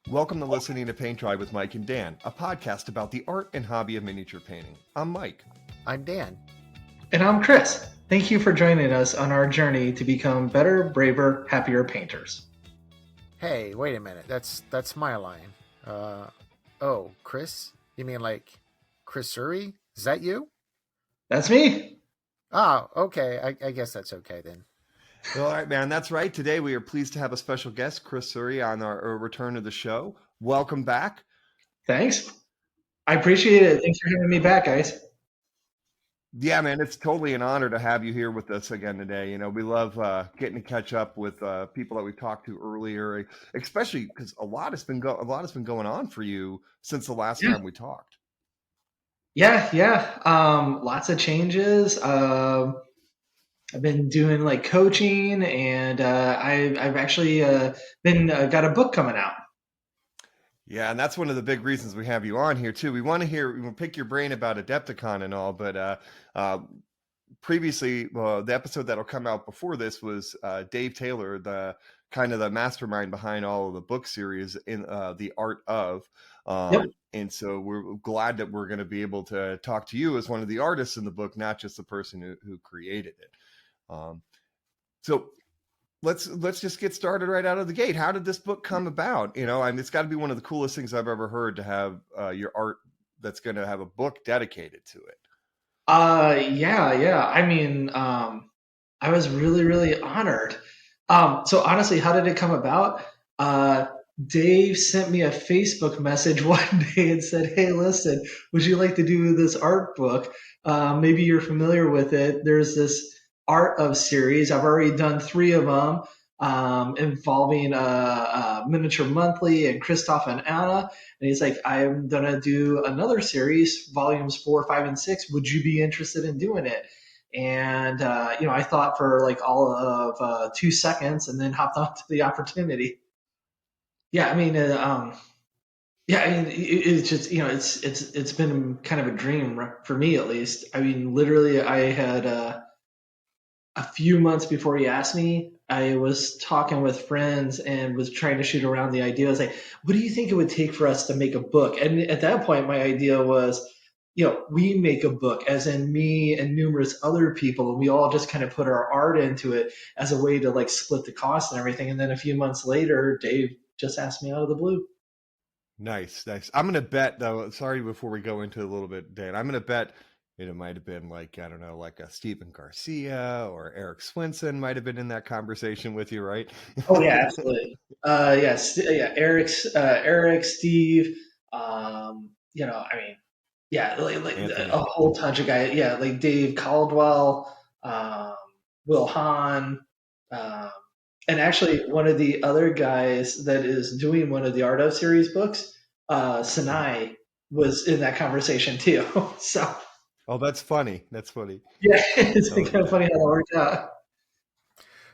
Welcome to Listening to Paint Dry with Mike and Dan, a podcast about the art and hobby of miniature painting. I'm Mike. I'm Dan. And I'm Chris. Thank you for joining us on our journey to become better, braver, happier painters. Hey, wait a minute. That's my line. Oh, Chris? You mean like Chris Suhre? Is that you? That's me. Oh, okay. I guess that's okay then. All right, man. That's right. Today we are pleased to have a special guest, Chris Suhre, on our return to the show. Welcome back. Thanks. I appreciate it. Thanks for having me back, guys. Yeah, man, it's totally an honor to have you here with us again today. You know, we love getting to catch up with people that we talked to earlier, especially because a lot has been going on for you since the last time we talked. Yeah. Lots of changes. I've been doing like coaching, and I've actually been got a book coming out. Yeah, and that's one of the big reasons we have you on here too. We want to pick your brain about Adepticon and all, but previously, the episode that'll come out before this was Dave Taylor, the kind of the mastermind behind all of the book series in the art of. Yep. And so we're glad that we're going to be able to talk to you as one of the artists in the book, not just the person who created it. So let's just get started right out of the gate. How did this book come about? You know, I mean, it's got to be one of the coolest things I've ever heard to have your art that's going to have a book dedicated to it. Yeah. I mean, I was really honored. So honestly, how did it come about? Dave sent me a Facebook message one day and said, "Hey, listen, would you like to do this art book? Maybe you're familiar with it. There's this art of series. I've already done 3 of them, involving Miniature Monthly and Christoph and Anna." And he's like, "I'm going to do another series, volumes 4, 5, and 6. Would you be interested in doing it?" And, I thought for like all of 2 seconds and then hopped onto the opportunity. Yeah, I mean, it's just, it's been kind of a dream for me, at least. I mean, literally, I had a few months before he asked me, I was talking with friends and was trying to shoot around the idea. I was like, "What do you think it would take for us to make a book?" And at that point, my idea was, we make a book, as in me and numerous other people, and we all just kind of put our art into it as a way to like split the cost and everything. And then a few months later, Dave just asked me out of the blue. Nice. I'm going to bet, though, sorry, before we go into a little bit, Dan, I'm going to bet it might have been like, I don't know, like a Stephen Garcia or Eric Swinson might have been in that conversation with you, right? Oh yeah, absolutely. Eric, Steve, I mean, yeah, like a whole bunch of guys. Yeah, like Dave Caldwell, Will Hahn, and actually one of the other guys that is doing one of the Art of series books, Sinai, was in that conversation too. So. Oh, that's funny. Yeah, it's kind of funny how that worked out.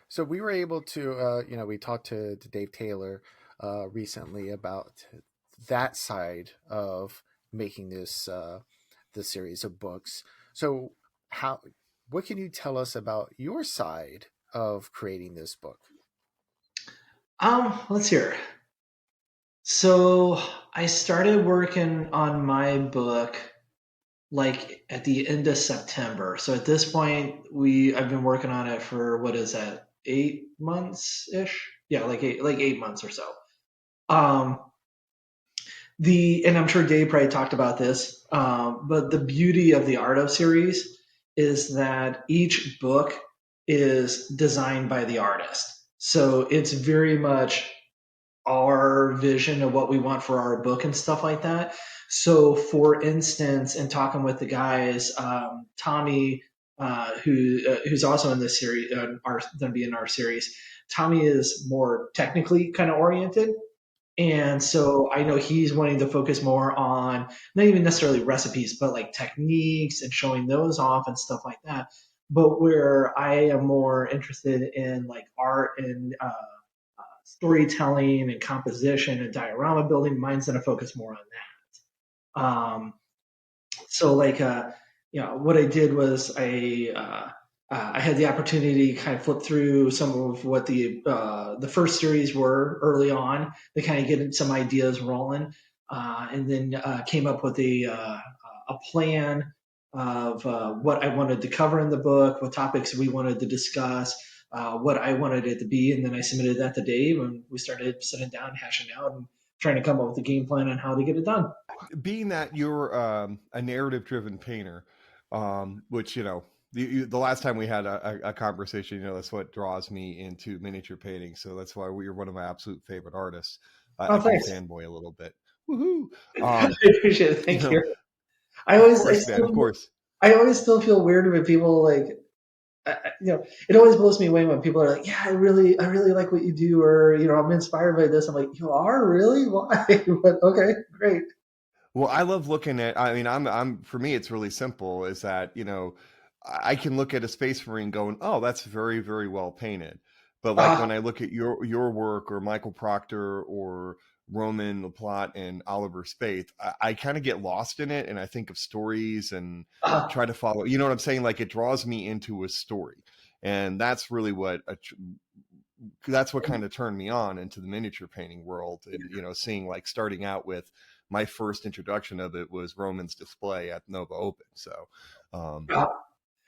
So we were able to, we talked to Dave Taylor recently about that side of making this series of books. So what can you tell us about your side of creating this book? Let's hear. So I started working on my book like at the end of September. So at this point, I've been working on it for, what is that, 8 months ish? Yeah, like 8 months or so. And I'm sure Dave probably talked about this, but the beauty of the Art of series is that each book is designed by the artist. So it's very much our vision of what we want for our book and stuff like that. So, for instance, in talking with the guys, Tommy, who's also in this series, going to be in our series, Tommy is more technically kind of oriented. And so I know he's wanting to focus more on not even necessarily recipes, but like techniques and showing those off and stuff like that. But where I am more interested in like art and storytelling and composition and diorama building, mine's going to focus more on that. So like, what I did was I I had the opportunity to kind of flip through some of what the first series were early on to kind of get some ideas rolling, and then came up with a plan of what I wanted to cover in the book, what topics we wanted to discuss, what I wanted it to be, and then I submitted that to Dave, and we started sitting down, hashing out, and trying to come up with a game plan on how to get it done. Being that you're a narrative-driven painter, which the last time we had a conversation, that's what draws me into miniature painting. So that's why you're one of my absolute favorite artists. Oh, I can thanks. fanboy a little bit. Woohoo! I Um, appreciate it. you Thank know, you. I of always, I course, man, still, of course. I always still feel weird when people like, it always blows me away when people are like, "Yeah, I really like what you do," or "I'm inspired by this." I'm like, "You are really? Why?" But okay, great. Well, I love looking at. I mean, for me, it's really simple. Is that I can look at a Space Marine going, "Oh, that's very, very well painted." But like Uh, when I look at your work or Michael Proctor or Roman LaPlante and Oliver Spaeth, I kind of get lost in it, and I think of stories and uh, try to follow. You know what I'm saying? Like it draws me into a story, and that's really that's what kind of turned me on into the miniature painting world. And seeing like starting out with my first introduction of it was Roman's display at Nova Open. So uh,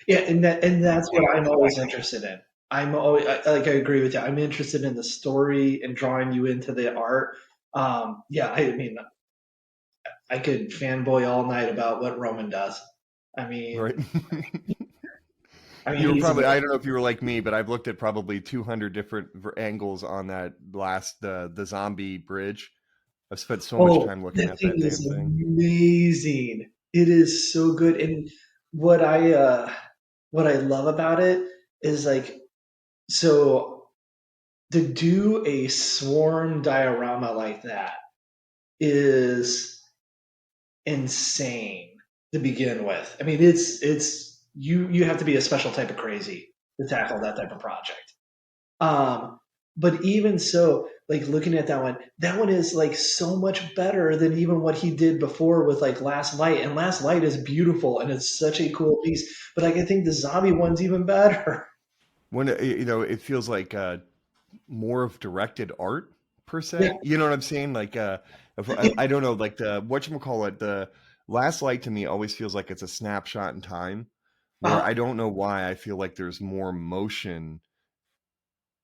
yeah, and that's what I'm always interested in. I'm always like I agree with you. I'm interested in the story and drawing you into the art. Yeah, I mean, I could fanboy all night about what Roman does. I right. mean, You were he's probably, I amazing. don't know if you were like me, but I've looked at probably 200 different angles on that last the zombie bridge. I've spent so much Oh, time looking that at thing that damn is thing. amazing. It is so good. And what I uh what I love about it is like so to do a swarm diorama like that is insane to begin with. I mean, it's you have to be a special type of crazy to tackle that type of project. Um, but even so, like looking at that one is like so much better than even what he did before with like Last Light. And Last Light is beautiful and it's such a cool piece. But like I think the zombie one's even better. When it feels like more of directed art per Yeah. se. You know what I'm saying? Like I don't know, like the whatchamacallit, the last light to me always feels like it's a snapshot in time where Uh, I don't know why I feel like there's more motion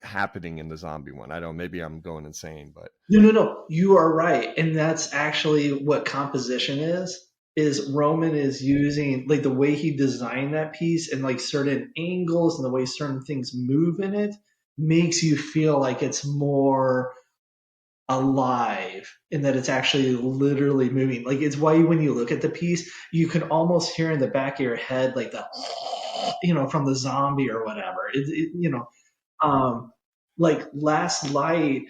happening in the zombie one. I don't, maybe I'm going insane, but no. You are right. And that's actually what composition is Roman is using like the way he designed that piece and like certain angles and the way certain things move in it makes you feel like it's more alive and that it's actually literally moving. Like it's why when you look at the piece, you can almost hear in the back of your head like the from the zombie or whatever. Um, like Last Light.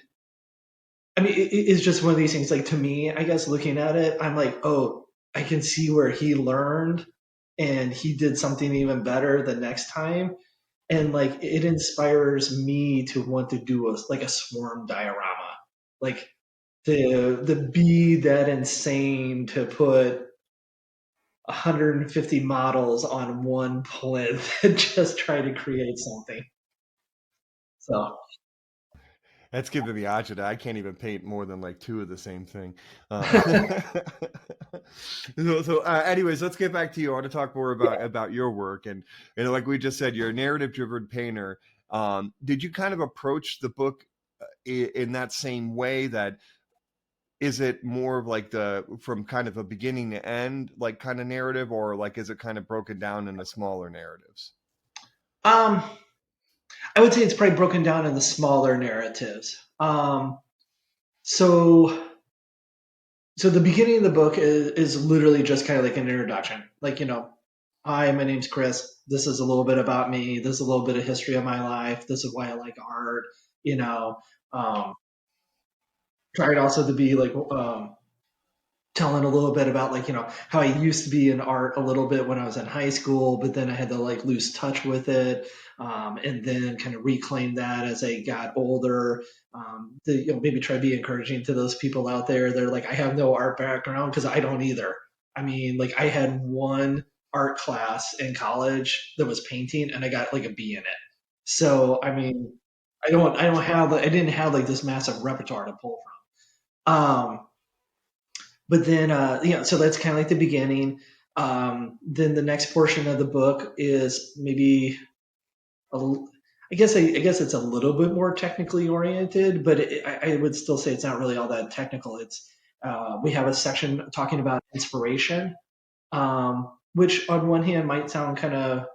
I mean, it's just one of these things. Like to me, I guess looking at it, I'm like, oh, I can see where he learned and he did something even better the next time. And like it inspires me to want to do a swarm diorama. Like to be that insane to put 150 models on one plinth and just try to create something. So, that's giving me agita. I can't even paint more than like two of the same thing. Anyways, let's get back to you. I want to talk more about your work, and like we just said, you're a narrative-driven painter. Did you kind of approach the book in that same way? That is it more of like the from kind of a beginning to end, like kind of narrative, or like is it kind of broken down into smaller narratives? um, I would say it's probably broken down into smaller narratives. So, so the beginning of the book is literally just kind of like an introduction. Like, hi, my name's Chris. This is a little bit about me. This is a little bit of history of my life. This is why I like art. You know, um, tried also to be like telling a little bit about like how I used to be in art a little bit when I was in high school, but then I had to like lose touch with it, and then kind of reclaim that as I got older. Maybe try to be encouraging to those people out there. They're like, I have no art background because I don't either. I mean, like I had one. art class in college that was painting, and I got like a B in it. So I mean, I didn't have like this massive repertoire to pull from. But then so that's kind of like the beginning. Then the next portion of the book is maybe I guess it's a little bit more technically oriented, but I would still say it's not really all that technical. It's we have a section talking about inspiration, which on one hand might sound kind of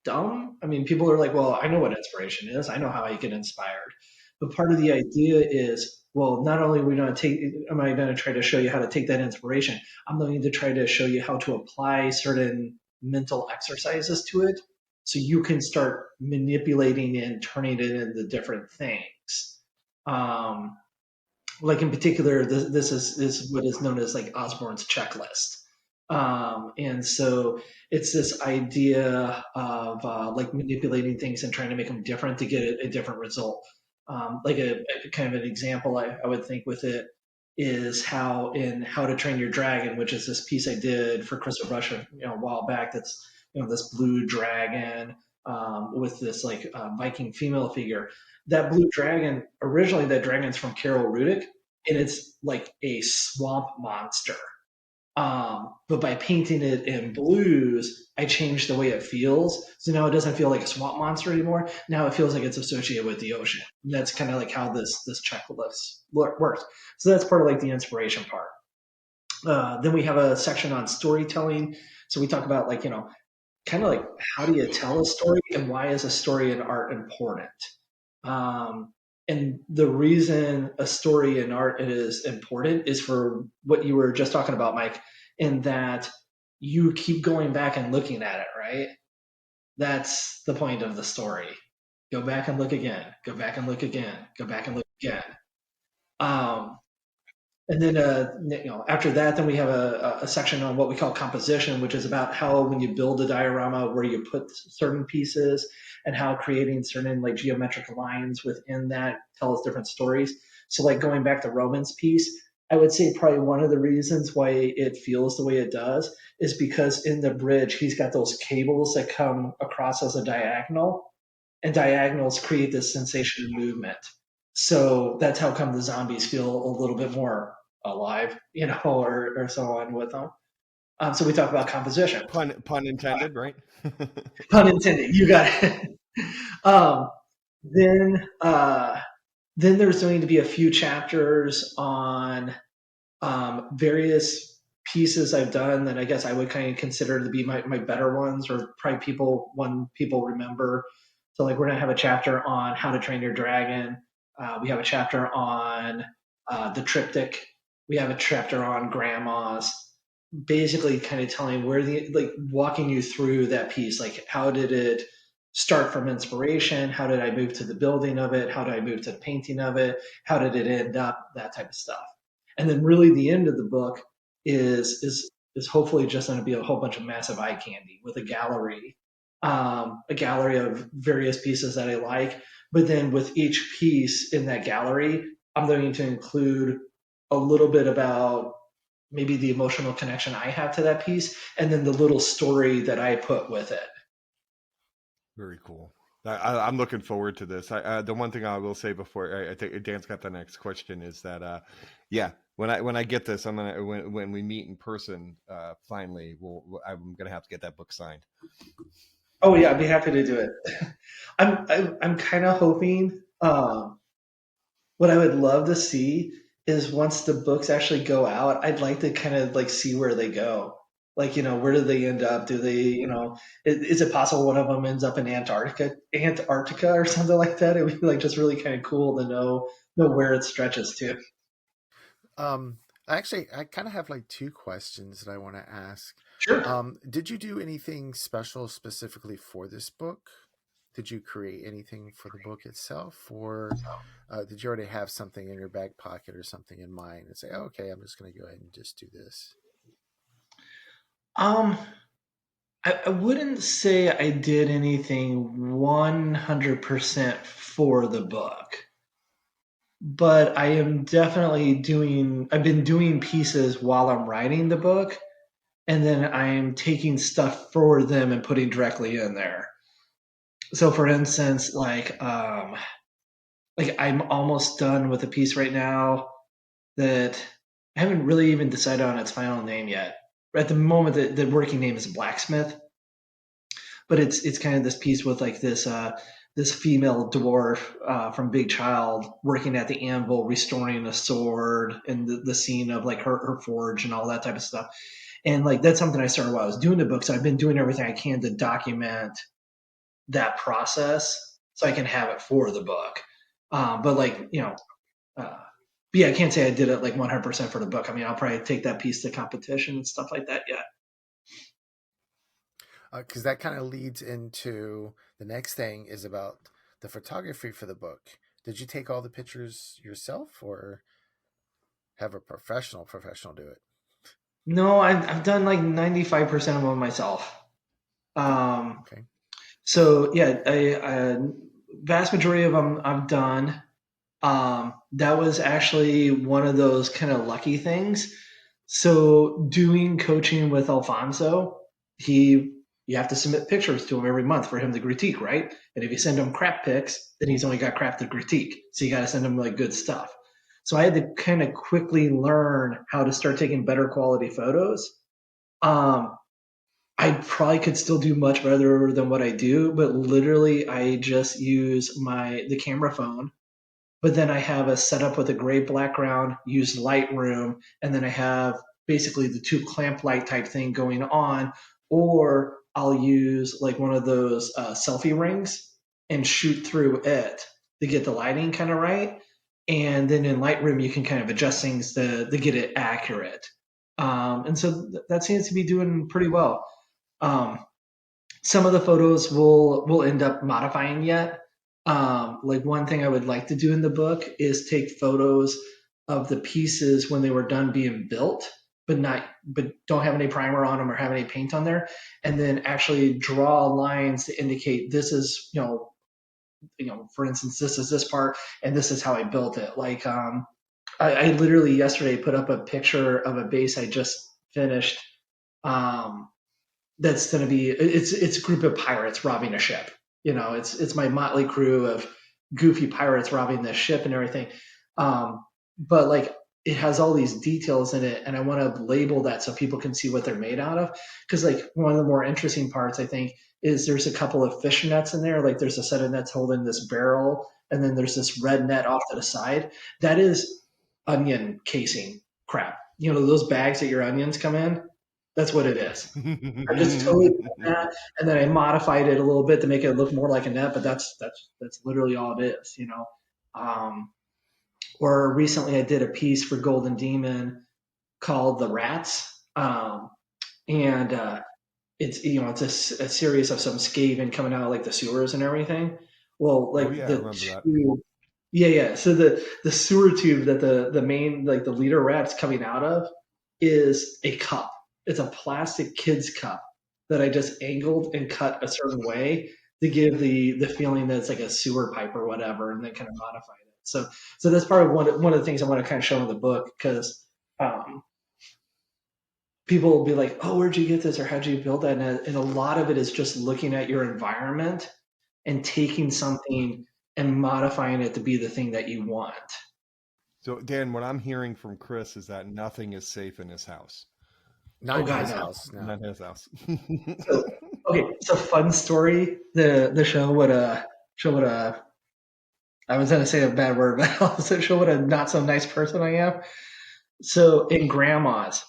dumb. I mean, people are like, well, I know what inspiration is. I know how I get inspired. But part of the idea is, well, not only am I going to try to show you how to take that inspiration, I'm going to try to show you how to apply certain mental exercises to it so you can start manipulating and turning it into different things. Um, like in particular, this is what is known as like Osborne's checklist. And so it's this idea of like manipulating things and trying to make them different to get a different result. Like a kind of an example I would think with it is how in How to Train Your Dragon, which is this piece I did for Crystal Rush a while back. That's this blue dragon with this like Viking female figure. That blue dragon, originally that dragon's from Carol Rudick, and it's like a swamp monster. But by painting it in blues, I changed the way it feels. So now it doesn't feel like a swamp monster anymore. Now it feels like it's associated with the ocean. And that's kind of like how this checklist works. So that's part of like the inspiration part. Then we have a section on storytelling. So we talk about like, kind of like how do you tell a story and why is a story in art important? And the reason a story in art is important is for what you were just talking about, Mike, in that you keep going back and looking at it, right? That's the point of the story. Go back and look again. Go back and look again. Go back and look again. And then, after that, then we have a section on what we call composition, which is about how when you build a diorama, where you put certain pieces and how creating certain like geometric lines within that tells different stories. So like going back to Roman's piece, I would say probably one of the reasons why it feels the way it does is because in the bridge, he's got those cables that come across as a diagonal, and diagonals create this sensation of movement. So that's how come the zombies feel a little bit more alive, or so on with them. So we talk about composition. Pun intended, right? Pun intended. You got it. um, then there's going to be a few chapters on various pieces I've done that I guess I would kind of consider to be my better ones, or probably people remember. So like we're gonna have a chapter on How to Train Your Dragon. We have a chapter on the triptych. We have a chapter on grandmas. Basically, kind of telling walking you through that piece. Like, how did it start from inspiration? How did I move to the building of it? How did I move to the painting of it? How did it end up? That type of stuff. And then, really, the end of the book is hopefully just going to be a whole bunch of massive eye candy with a gallery of various pieces that I like. But then with each piece in that gallery, I'm going to include a little bit about maybe the emotional connection I have to that piece, and then the little story that I put with it. Very cool. I'm looking forward to this. The one thing I will say before I think Dan's got the next question is that, when I get this, I'm gonna when we meet in person, finally, I'm gonna have to get that book signed. Oh yeah, I'd be happy to do it. I'm kind of hoping. What I would love to see is once the books actually go out, I'd like to kind of like see where they go. Like, where do they end up? Do they, is it possible one of them ends up in Antarctica or something like that? It would be like just really kind of cool to know where it stretches to. Actually, I kind of have like two questions that I want to ask. Sure. Did you do anything special specifically for this book? Did you create anything for the book itself, or did you already have something in your back pocket or something in mind and say, oh, okay, I'm just going to go ahead and just do this? I wouldn't say I did anything 100% for the book, but I am definitely I've been doing pieces while I'm writing the book and then I'm taking stuff for them and putting directly in there. So for instance, like I'm almost done with a piece right now that I haven't really even decided on its final name yet. At the moment, the working name is Blacksmith, but it's kind of this piece with like this female dwarf from Big Child working at the anvil, restoring a sword, and the scene of like her forge and all that type of stuff. And like that's something I started while I was doing the book. So I've been doing everything I can to document that process so I can have it for the book. But like uh, but yeah, I can't say I did it like 100% for the book. I mean, I'll probably take that piece to competition and stuff like that. Yeah. Because that kind of leads into the next thing is about the photography for the book. Did you take all the pictures yourself or have a professional do it? No, I've done like 95% of them myself. Okay. So yeah, vast majority of them I've done. That was actually one of those kind of lucky things. So doing coaching with Alfonso, you have to submit pictures to him every month for him to critique, right? And if you send him crap pics, then he's only got crap to critique. So you got to send him like good stuff. So I had to kind of quickly learn how to start taking better quality photos. Um, I probably could still do much better than what I do, but literally I just use the camera phone, but then I have a setup with a gray background, use Lightroom, and then I have basically the two clamp light type thing going on, or I'll use like one of those selfie rings and shoot through it to get the lighting kind of right. And then in Lightroom, you can kind of adjust things to get it accurate. And so that seems to be doing pretty well. Um, some of the photos will end up modifying yet. Like one thing I would like to do in the book is take photos of the pieces when they were done being built, but don't have any primer on them or have any paint on there, and then actually draw lines to indicate this is for instance this is this part and this is how I built it. Like I literally yesterday put up a picture of a base I just finished. Um, that's going to be it's a group of pirates robbing a ship. It's my motley crew of goofy pirates robbing this ship and everything. But like it has all these details in it, and I want to label that so people can see what they're made out of. Because like one of the more interesting parts, I think, is there's a couple of fish nets in there. Like there's a set of nets holding this barrel, and then there's this red net off to the side. That is onion casing crap. Those bags that your onions come in. That's what it is. I just totally did that, and then I modified it a little bit to make it look more like a net. But that's literally all it is. Um, or recently, I did a piece for Golden Demon called "The Rats," and it's a series of some scavenging coming out of like the sewers and everything. Well, Oh like yeah, I the remember that. tube, yeah. So the sewer tube that the main like the leader rat's coming out of is a cup. It's a plastic kid's cup that I just angled and cut a certain way to give the feeling that it's like a sewer pipe or whatever, and then kind of modified it. So that's part of one of the things I want to kind of show in the book because um, people will be like, "Oh, where'd you get this?" or "How'd you build that?" And a lot of it is just looking at your environment and taking something and modifying it to be the thing that you want. So Dan, what I'm hearing from Chris is that nothing is safe in his house. Not Oh in God, his no. house, no. Not his house. So okay, it's a fun story. The show would I was gonna say a bad word, but also show what a not so nice person I am. So in Grandma's,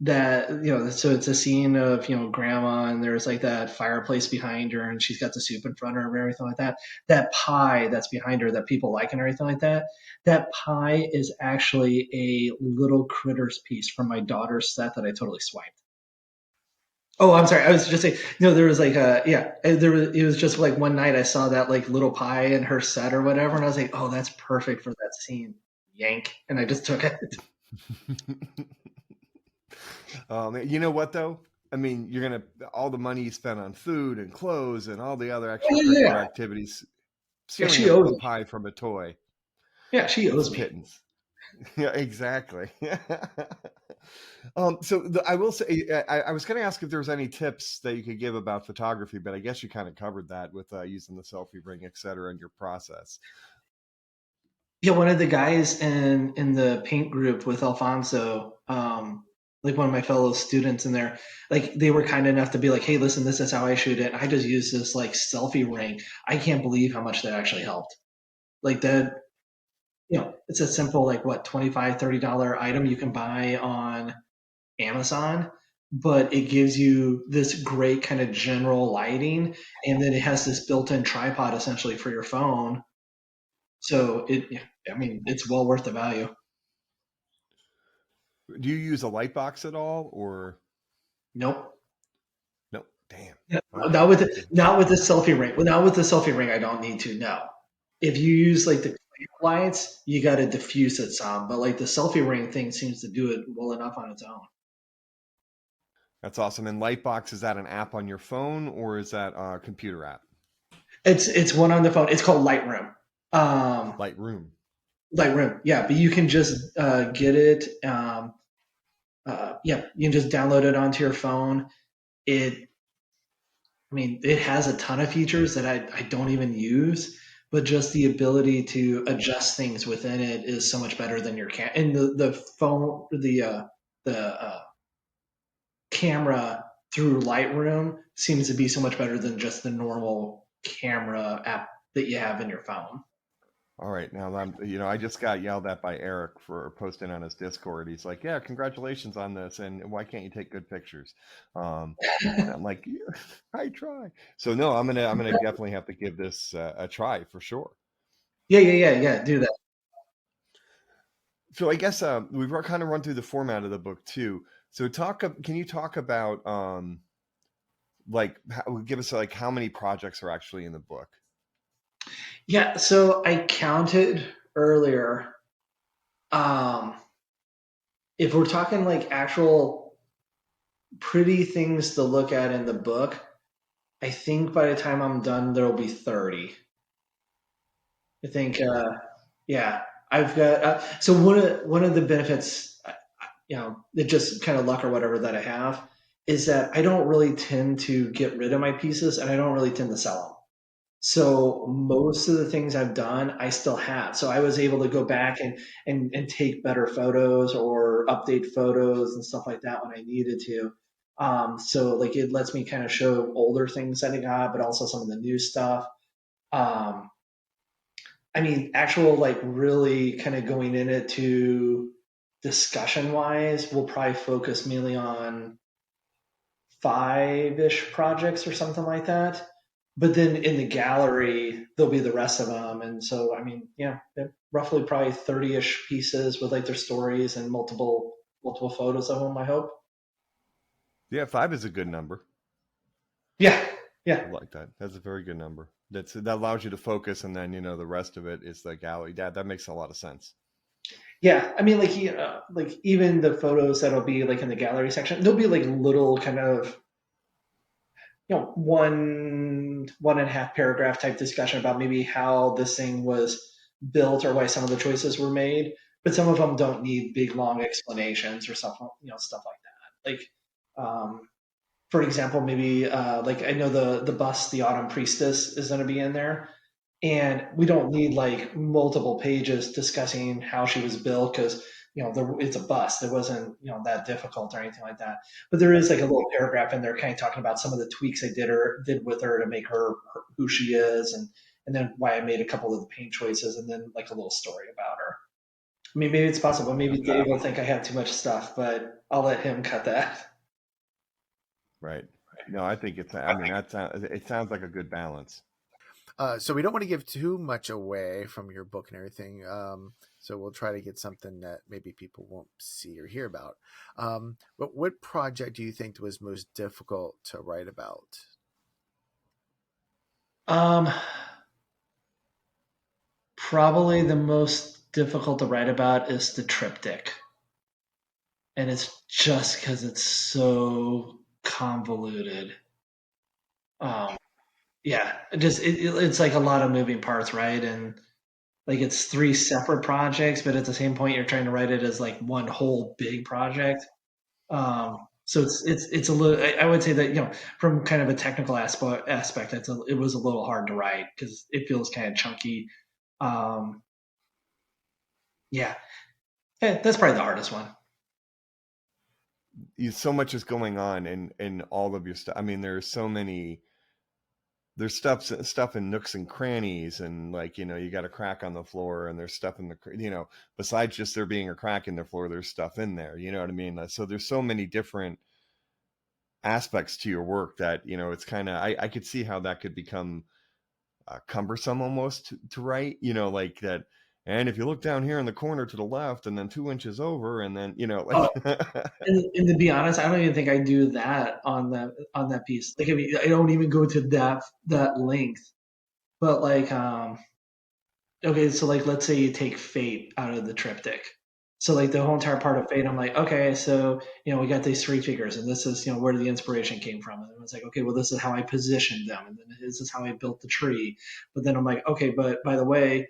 so it's a scene of Grandma, and there's like that fireplace behind her, and she's got the soup in front of her and everything like that. That pie that's behind her that people like and everything like that. That pie is actually a little critters piece from my daughter's set that I totally swiped. Oh, I'm sorry. I was just saying, there was like it was just like one night I saw that like little pie in her set or whatever, and I was like, oh, that's perfect for that scene. Yank. And I just took it. You know what though? I mean, you're gonna all the money you spent on food and clothes and all the other Oh, yeah, extracurricular yeah. activities, Yeah, stealing she owes a me. pie from a toy. Yeah, she It's owes me. pittance. Yeah, exactly. So I will say, I was going to ask if there's any tips that you could give about photography, but I guess you kind of covered that with using the selfie ring, et cetera, in your process. Yeah, one of the guys in the paint group with Alfonso, like one of my fellow students in there, like they were kind enough to be like, "Hey, listen, this is how I shoot it. I just use this like selfie ring." I can't believe how much that actually helped. Like that, it's a simple like what $25-$30 item you can buy on Amazon, but it gives you this great kind of general lighting, and then it has this built-in tripod essentially for your phone. So yeah, I mean, it's well worth the value. Do you use a light box at all, or Nope. no? Damn. Yeah, Okay. not with the selfie ring. Well, not with the selfie ring. I don't need to. No. If you use like the clamp lights, you got to diffuse it some. But like the selfie ring thing seems to do it well enough on its own. That's awesome. And Lightbox, is that an app on your phone or is that a computer app? It's one on the phone. It's called Lightroom. Um, Lightroom. Lightroom. Yeah, but you can just get it. Yeah, you can just download it onto your phone. It I mean, it has a ton of features that I don't even use, but just the ability to adjust things within it is so much better than your and the phone the camera through Lightroom seems to be so much better than just the normal camera app that you have in your phone. All right. Now I just got yelled at by Eric for posting on his Discord. He's like, "Yeah, congratulations on this, and why can't you take good pictures?" Um, and I'm like, yeah, "I try." So no, I'm gonna definitely have to give this a try for sure. Yeah. Do that. So I guess we've kind of run through the format of the book too. So can you talk about like give us like how many projects are actually in the book? Yeah. So I counted earlier. Um, if we're talking like actual pretty things to look at in the book, I think by the time I'm done, there'll be 30. I think, yeah, I've got, so one of the benefits, it just kind of luck or whatever that I have is that I don't really tend to get rid of my pieces and I don't really tend to sell them. So most of the things I've done, I still have. So I was able to go back and take better photos or update photos and stuff like that when I needed to. So like it lets me kind of show older things that I got, but also some of the new stuff. Um, I mean, actual like really kind of going in it to discussion wise, we'll probably focus mainly on five-ish projects or something like that. But then in the gallery, there'll be the rest of them. And so, I mean, yeah, roughly probably 30-ish pieces with like their stories and multiple photos of them, I hope. Yeah, 5 is a good number. Yeah, yeah. I like that. That's a very good number. That allows you to focus, and then the rest of it is the gallery. That makes a lot of sense. Yeah, I mean, like even the photos that'll be like in the gallery section, there'll be like little kind of one and a half paragraph type discussion about maybe how this thing was built or why some of the choices were made. But some of them don't need big long explanations or stuff like that. Like, for example, maybe like I know the bust, the Autumn Priestess, is going to be in there, and we don't need like multiple pages discussing how she was built because it's a bust. It wasn't that difficult or anything like that. But there is like a little paragraph in there, kind of talking about some of the tweaks I did with her to make her who she is, and then why I made a couple of the paint choices, and then like a little story about her. I mean, maybe it's possible. Maybe Dave will think I have too much stuff, but I'll let him cut that. Right. No, I think it's. I mean, it sounds like a good balance. So we don't want to give too much away from your book and everything. So we'll try to get something that maybe people won't see or hear about. But what project do you think was most difficult to write about? Um, Probably the most difficult to write about is the triptych, and it's just because it's so convoluted. Um, yeah, it's like a lot of moving parts, right? And like it's 3 separate projects, but at the same point, you're trying to write it as like one whole big project. So it's a little. I would say that from kind of a technical aspect, it was a little hard to write because it feels kind of chunky. Um, yeah, that's probably the hardest one. So much is going on in all of your stuff. I mean, there's so many. There's stuff in nooks and crannies, and like you got a crack on the floor, and there's stuff in the besides just there being a crack in the floor, there's stuff in there. You know what I mean? So there's so many different aspects to your work that it's kind of I could see how that could become cumbersome almost to write. Like that. And if you look down here in the corner to the left, and then 2 inches over, and then like. And to be honest, I don't even think I do that on that piece. Like, I mean, I don't even go to that length. But like, okay, so like, let's say you take Fate out of the triptych. So like the whole entire part of Fate, I'm like, okay, so we got these 3 figures, and this is where the inspiration came from. And it's like, okay, well, this is how I positioned them, and then this is how I built the tree. But then I'm like, okay, but by the way,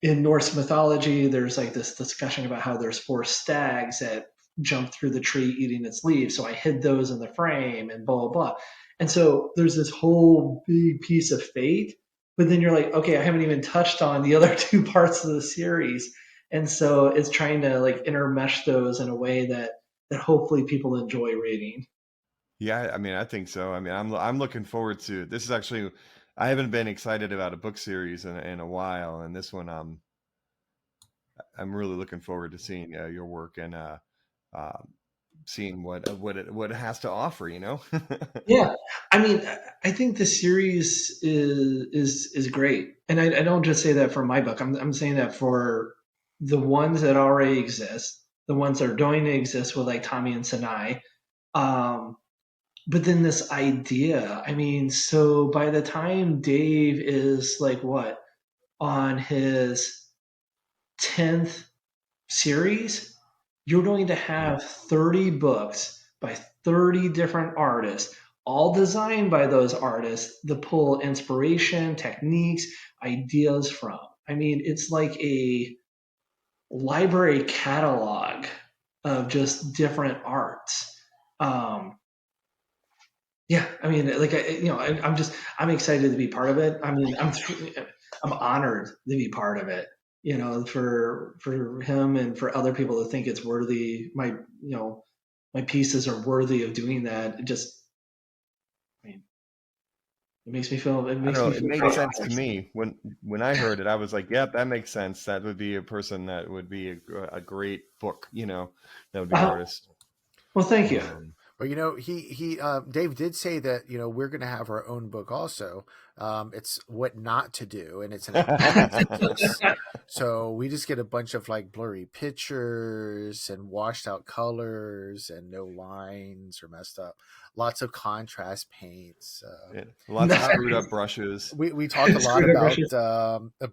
in Norse mythology, there's like this discussion about how there's 4 stags that jump through the tree eating its leaves. So I hid those in the frame and blah, blah, blah. And so there's this whole big piece of Fate. But then you're like, okay, I haven't even touched on the other 2 parts of the series. And so it's trying to like intermesh those in a way that hopefully people enjoy reading. Yeah, I mean, I think so. I mean, I'm looking forward to this. Is actually, I haven't been excited about a book series in a while, and this one I'm really looking forward to seeing your work and seeing what it has to offer. Yeah, I mean, I think the series is great, and I don't just say that for my book. I'm saying that for the ones that already exist, the ones that are going to exist with like Tommy and Sinai. Um, but then this idea, I mean, so by the time Dave is like what on his 10th series, you're going to have 30 books by 30 different artists, all designed by those artists to pull inspiration, techniques, ideas from. I mean, it's like a library catalog of just different arts. Yeah, I mean, like I'm excited to be part of it. I mean, I'm honored to be part of it. For him and for other people to think it's worthy. My pieces are worthy of doing that. It just, I mean, it makes me feel. It I don't makes know. me It feel made great. sense to me when I heard it. I was like, "Yep, that makes sense. That would be a person that would be a great book. That would be an artist." Well, thank you. But he Dave did say that we're going to have our own book also. It's what not to do, and it's an piece. So we just get a bunch of like blurry pictures and washed out colors and no lines or messed up. Lots of contrast paints. Yeah, lots of screwed up brushes. We talked a lot about a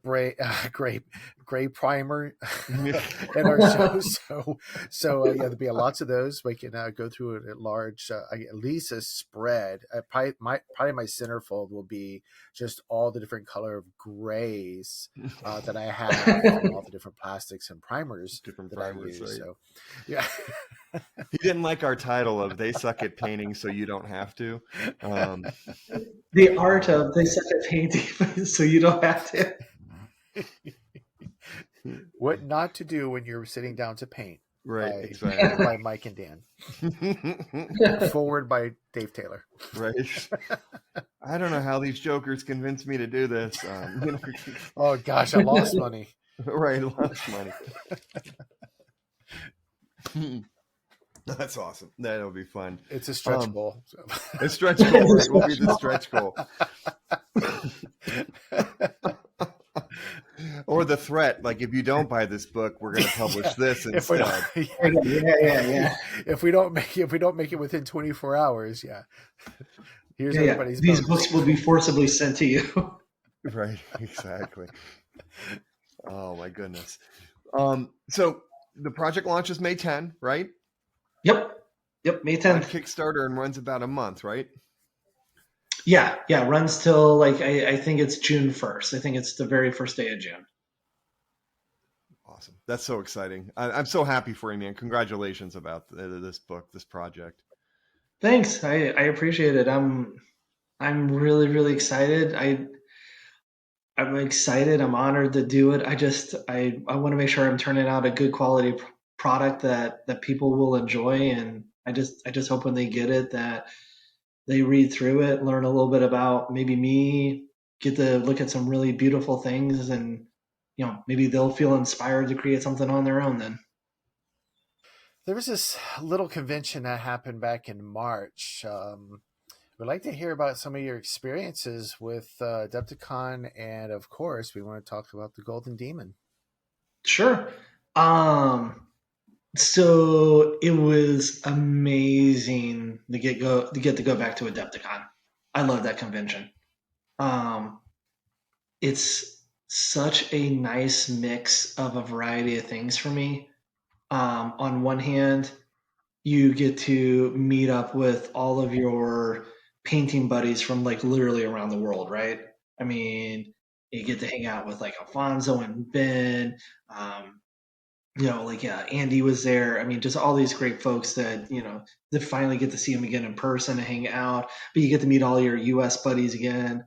gray primer in our show. So there'll be lots of those. We can go through it at large. At least a spread. Probably my centerfold will be just all the different color of grays that I have from all the different plastics and primers I use. Right? So yeah. He didn't like our title of "They Suck at Painting, so you don't have to." The art of they suck at painting, so you don't have to. What not to do when you're sitting down to paint. Right, exactly. By Mike and Dan. Forward by Dave Taylor. Right. I don't know how these jokers convinced me to do this. Oh gosh, I lost money. Right, lost money. That's awesome. That'll be fun. It's a stretch goal. So. A stretch goal. Right? Will be the stretch goal. Or the threat, like if you don't buy this book, we're going to publish this instead. Yeah. If we don't make it within 24 hours, yeah. Here's everybody's. These books will be forcibly sent to you. Right. Exactly. Oh my goodness. So the project launches May 10, right? Yep. May 10th. Kickstarter and runs about a month, right? Yeah, runs till like I think it's June 1st. I think it's the very first day of June. Awesome. That's so exciting. I'm so happy for you, man. Congratulations about this book, this project. Thanks. I appreciate it. I'm really really excited. I'm excited. I'm honored to do it. I want to make sure I'm turning out a good quality product that people will enjoy, and I just hope when they get it that they read through it, learn a little bit about maybe me, get to look at some really beautiful things, and maybe they'll feel inspired to create something on their own then. There was this little convention that happened back in March. We'd like to hear about some of your experiences with Adepticon, and of course, we want to talk about the Golden Demon. Sure. Um, so it was amazing to go back to Adepticon. I love that convention. Um, it's such a nice mix of a variety of things for me. On one hand, you get to meet up with all of your painting buddies from like literally around the world, right? I mean, you get to hang out with like Alfonso and Ben. Um, like Andy was there. I mean, just all these great folks that finally get to see them again in person and hang out. But you get to meet all your U.S. buddies again.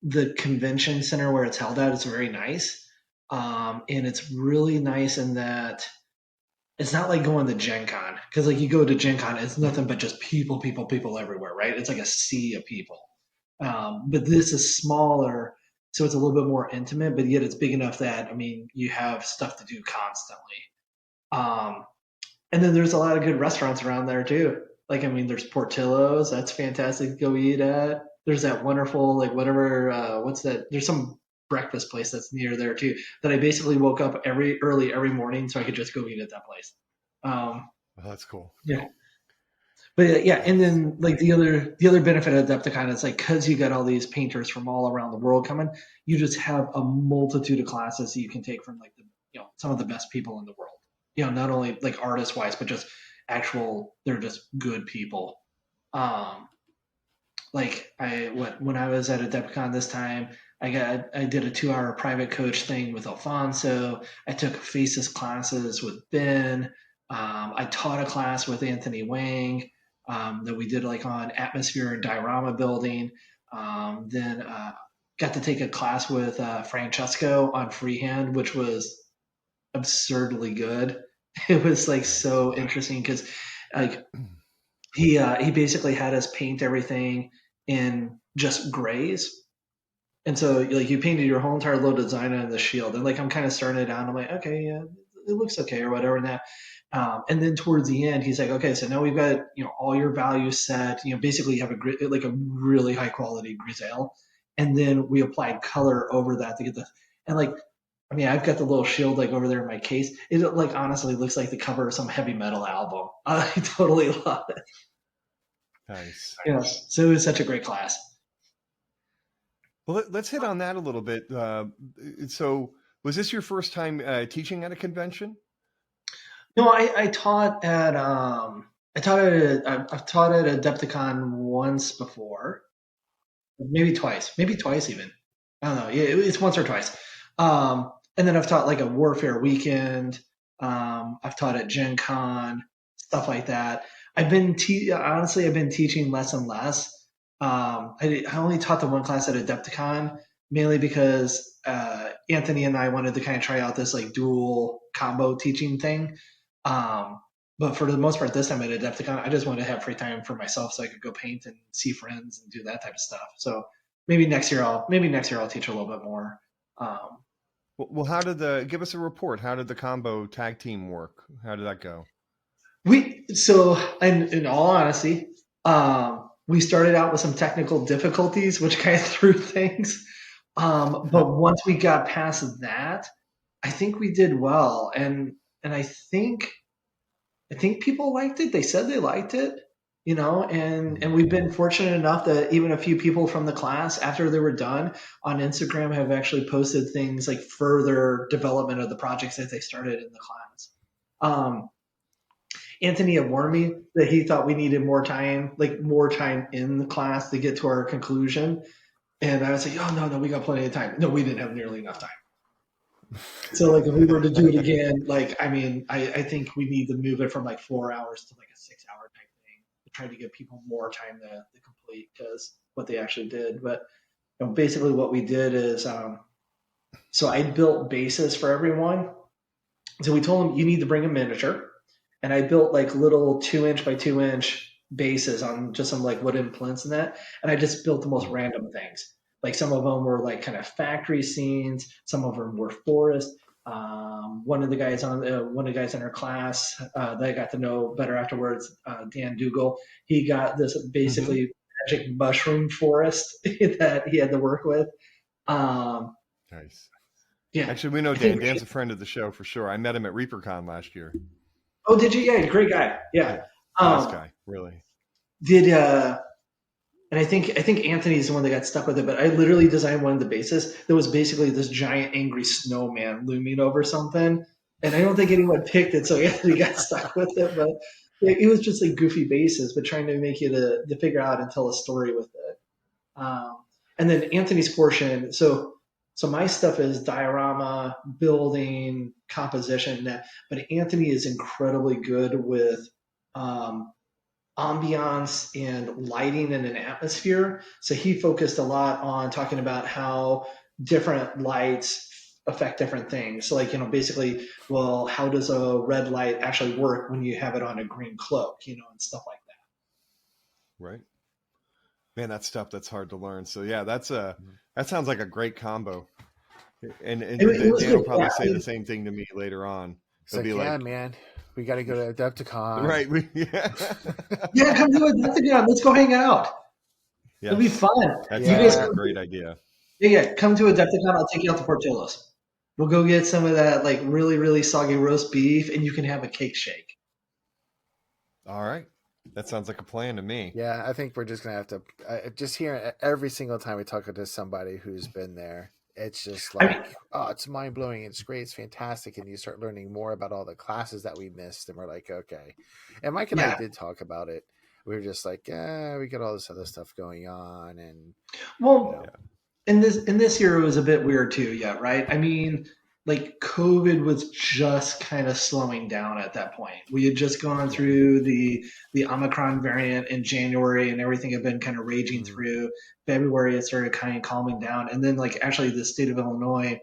The convention center where it's held at is very nice, and it's really nice in that it's not like going to Gen Con because like you go to Gen Con, it's nothing but just people, people, people everywhere, right? It's like a sea of people. But this is smaller, so it's a little bit more intimate, but yet it's big enough that I mean you have stuff to do constantly. Um, and then there's a lot of good restaurants around there too. Like I mean, there's Portillo's, that's fantastic to go eat at. There's that wonderful like whatever what's that? There's some breakfast place that's near there too that I basically woke up every morning so I could just go eat at that place. Um, Oh, that's cool. yeah, but yeah, and Nice. then like the other benefit of Adepticon is like because you got all these painters from all around the world coming, you just have a multitude of classes that you can take from like some of the best people in the world. Not only like artist wise, but just they're just good people. Um, like when I was at Adepticon this time, I did a 2 hour private coach thing with Alfonso. I took faces classes with Ben. I taught a class with Anthony Wang that we did like on atmosphere and diorama building. Then got to take a class with Francesco on freehand, which was absurdly good. It was like Nice. so interesting because like he basically had us paint everything in just grays. And so like you painted your whole entire low design on the shield. And like I'm kind of starting it out. I'm like, okay, yeah, it looks okay or whatever. And then towards the end, he's like, okay, so now we've got all your values set. Basically you have like a really high quality Grizel, and then we applied color over that to get the and like I mean I've got the little shield like over there in my case. It like honestly looks like the cover of some heavy metal album. I totally love it. Nice. So it was such a great class. Well, let's hit on that a little bit. So, was this your first time teaching at a convention? No, I taught at I've taught at Adepticon once before, maybe twice even. I don't know. Yeah, it's once or twice. And then I've taught like a Warfare weekend. I've taught at Gen Con, stuff like that. Honestly, I've been teaching less and less. I only taught the one class at Adepticon mainly because Anthony and I wanted to kind of try out this like dual combo teaching thing. Um, but for the most part, this time at Adepticon, I just wanted to have free time for myself so I could go paint and see friends and do that type of stuff. So maybe next year I'll teach a little bit more. Um, Well, give us a report? How did the combo tag team work? How did that go? in all honesty, we started out with some technical difficulties, which kind of threw things. But once we got past that, I think we did well, and I think people liked it. They said they liked it, and we've been fortunate enough that even a few people from the class, after they were done on Instagram, have actually posted things like further development of the projects that they started in the class. Um, Anthony had warned me that he thought we needed more time, like more time in the class to get to our conclusion. And I was like, oh, no, we got plenty of time. No, we didn't have nearly enough time. So like if we were to do it again, like, I mean, I think we need to move it from like 4 hours to like a 6 hour type thing to try to give people more time to complete because what they actually did. But basically what we did is, so I built bases for everyone. So we told them you need to bring a miniature. And I built like little 2 inch by 2 inch bases on just some like wooden plinths and that. And I just built the most random things. Like some of them were like kind of factory scenes. Some of them were forest. One of the guys in our class that I got to know better afterwards, Dan Dougal, he got this basically magic mushroom forest that he had to work with. Nice. Yeah. Actually, we know Dan. Dan's a friend of the show for sure. I met him at ReaperCon last year. Oh, did you? Yeah, great guy. Yeah. Nice guy, really. And I think Anthony's the one that got stuck with it, but I literally designed one of the bases that was basically this giant angry snowman looming over something. And I don't think anyone picked it, so Anthony got stuck with it. But it was just like goofy bases, but trying to make you to figure out and tell a story with it. And then Anthony's portion, so my stuff is diorama, building, composition, but Anthony is incredibly good with ambiance and lighting in an atmosphere. So he focused a lot on talking about how different lights affect different things. So like, basically, well, how does a red light actually work when you have it on a green cloak, and stuff like that. Right. Man, that's stuff that's hard to learn. So yeah, that sounds like a great combo. And Dan will probably say the same thing to me later on. It's like, yeah, man, we got to go to Adepticon. Right. Yeah, come to Adepticon. Let's go hang out. Yes. It'll be fun. That's a great idea. Yeah, come to Adepticon. I'll take you out to Portillo's. We'll go get some of that like really, really soggy roast beef, and you can have a cake shake. All right. That sounds like a plan to me. Yeah, I think we're just going to have to just hear every single time we talk to somebody who's been there. It's just like, it's mind-blowing. It's great. It's fantastic. And you start learning more about all the classes that we missed. And we're like, okay. And Mike and I did talk about it. We were just like, we got all this other stuff going on. And in this year, it was a bit weird too. Yeah, right? I mean, like COVID was just kind of slowing down at that point. We had just gone through the Omicron variant in January and everything had been kind of raging through. February, it started kind of calming down. And then like actually the state of Illinois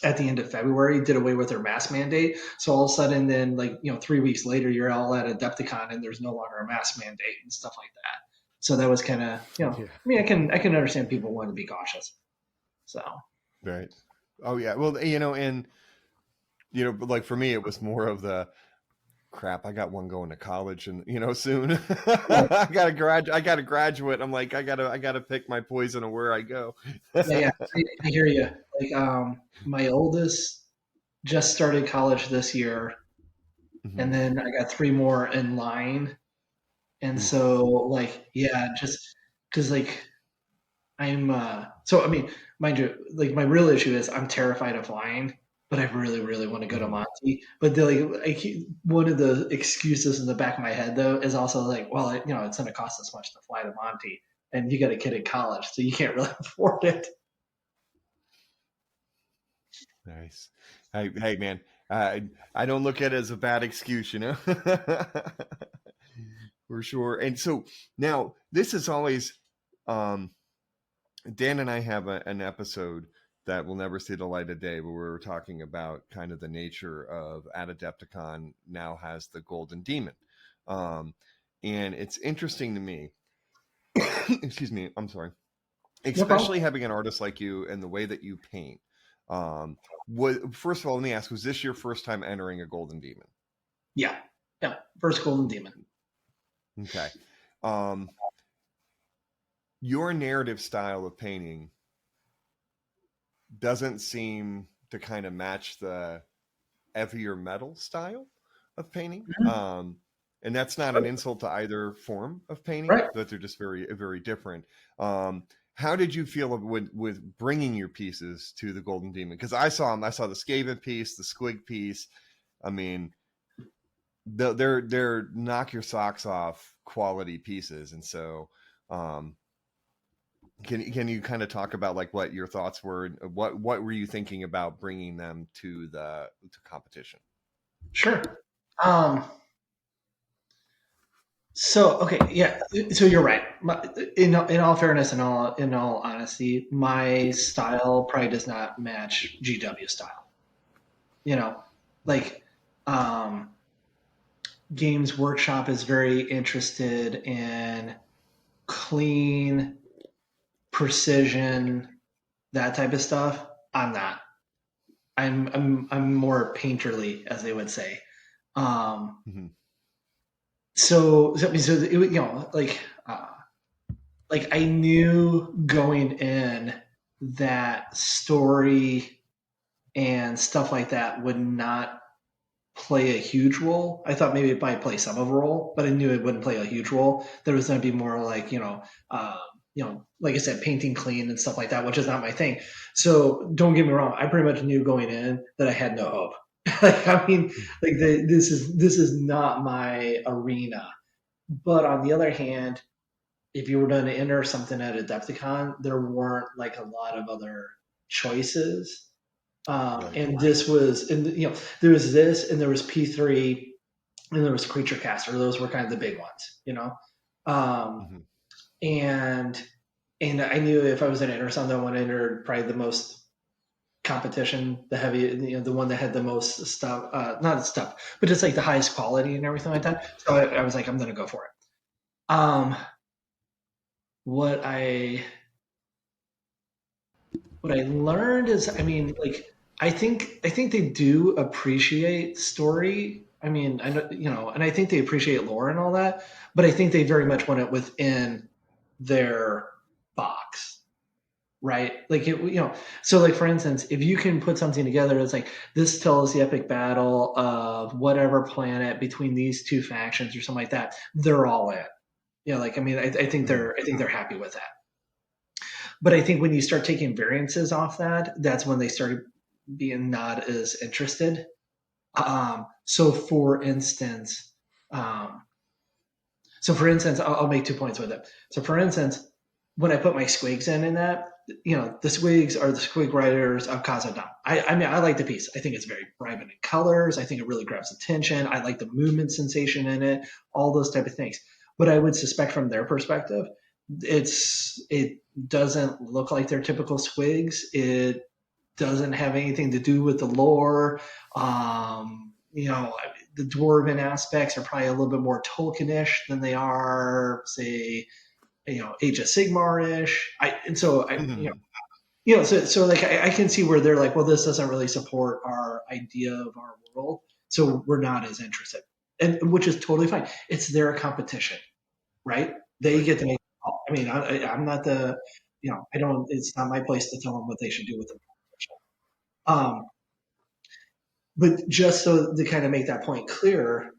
at the end of February did away with their mask mandate. So all of a sudden then 3 weeks later, you're all at Adepticon and there's no longer a mask mandate and stuff like that. So that was kind of, I mean, I can understand people wanting to be cautious. So. Right. Oh yeah. Well, and but like for me, it was more of the crap. I got one going to college, and soon I got to graduate. I'm like, I gotta pick my poison of where I go. I hear you. Like, my oldest just started college this year, and then I got 3 more in line, and so like, just because like. So I mean, mind you, like my real issue is I'm terrified of flying, but I really, really want to go to Monty. But one of the excuses in the back of my head though is also like, well, it's going to cost us much to fly to Monty, and you got a kid in college, so you can't really afford it. Nice. Hey man, I don't look at it as a bad excuse, for sure. And so now this is always. Dan and I have an episode that will never see the light of day where we're talking about kind of the nature of Adepticon now has the Golden Demon. And it's interesting to me, excuse me, I'm sorry, especially having an artist like you and the way that you paint. First of all, let me ask, was this your first time entering a Golden Demon? Yeah. First Golden Demon. Okay. Your narrative style of painting doesn't seem to kind of match the heavier metal style of painting. And that's not an insult to either form of painting, but they're just very, very different. How did you feel with bringing your pieces to the Golden Demon? Because I saw the Skaven piece, the Squig piece. I mean, they're knock your socks off quality pieces. And so can you kind of talk about like what your thoughts were? What were you thinking about bringing them to competition? Sure. So okay, yeah. So you're right. In all fairness, in all honesty, my style probably does not match GW style. You know, like um, Games Workshop is very interested in clean precision, that type of stuff. I'm not. I'm more painterly, as they would say. Um, Mm-hmm. so it, like I knew going in that story and stuff like that would not play a huge role. I thought maybe it might play some of a role, but I knew it wouldn't play a huge role. There was going to be more like like I said, painting clean and stuff like that, which is not my thing. So don't get me wrong. I pretty much knew going in that I had no hope. Like I mean, this is not my arena. But on the other hand, if you were going to enter something at Adepticon, there weren't like a lot of other choices. Right. And this was, and there was this, and there was P3, and there was Creature Caster. Those were kind of the big ones. Um, Mm-hmm. and I knew if I was going to enter something, I wanted to enter probably the most competition, the heavy, the one that had the most stuff, not stuff, but just like the highest quality and everything like that. So I was like, I'm going to go for it. What I learned is, I mean, like I think they do appreciate story. I mean, I know, and I think they appreciate lore and all that, but I think they very much want it within their box, right? Like so like for instance, if you can put something together, it's like this tells the epic battle of whatever planet between these two factions or something like that. They're all in. Like I mean, I think Mm-hmm. they're happy with that. But I think when you start taking variances off that, that's when they started being not as interested. So for instance, um, I'll make 2 points with it. So for instance, when I put my squigs in that, the squigs are the squig riders of Khazad-dûm. I mean, I like the piece. I think it's very vibrant in colors. I think it really grabs attention. I like the movement sensation in it, all those type of things. But I would suspect from their perspective, it doesn't look like their typical squigs. It doesn't have anything to do with the lore. The dwarven aspects are probably a little bit more Tolkienish than they are, say, Age of Sigmar-ish. Mm-hmm. So like I can see where they're like, well, this doesn't really support our idea of our world, so we're not as interested, and which is totally fine. It's their competition, right? They Right. get to make the call. I mean, I'm not the, I don't. It's not my place to tell them what they should do with the competition. But just so to kind of make that point clear,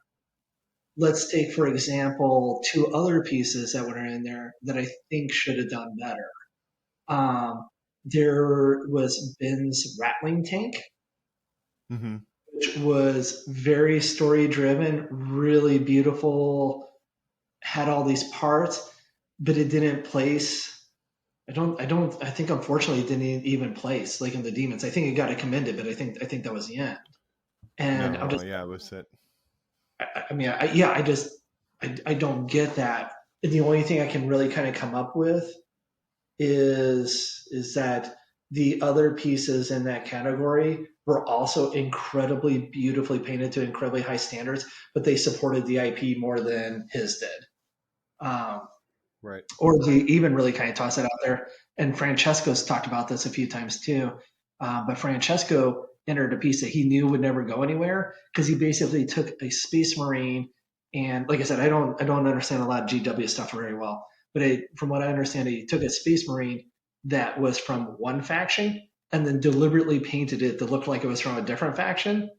let's take, for example, two other pieces that were in there that I think should have done better. There was Ben's Rattling Tank, Mm-hmm. which was very story driven, really beautiful, had all these parts, but it didn't place. I think unfortunately it didn't even place like in the demons. I think it got it commended, but I think that was the end. And I'm No, just, yeah, it was it. I mean, I don't get that. And the only thing I can really kind of come up with is that the other pieces in that category were also incredibly beautifully painted to incredibly high standards, but they supported the IP more than his did. Um, Right. or they even really kind of toss it out there. And Francesco's talked about this a few times too. But Francesco entered a piece that he knew would never go anywhere because he basically took a Space Marine, and like I said, I don't understand a lot of GW stuff very well, but from what I understand, he took a Space Marine that was from one faction and then deliberately painted it to look like it was from a different faction,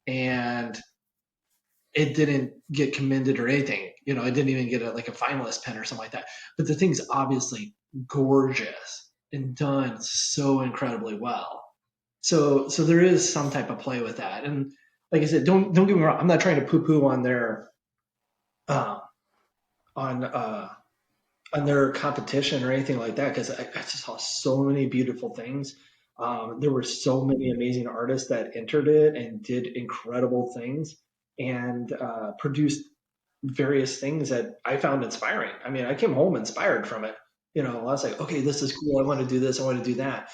and it didn't get commended or anything. It didn't even get like a finalist pen or something like that. But the thing's obviously gorgeous and done so incredibly well. So there is some type of play with that. And like I said, don't get me wrong. I'm not trying to poo poo on their uh, on their competition or anything like that because I just saw so many beautiful things. There were so many amazing artists that entered it and did incredible things and produced various things that I found inspiring. I mean, I came home inspired from it. You know, I was like, okay, this is cool. I want to do this. I want to do that.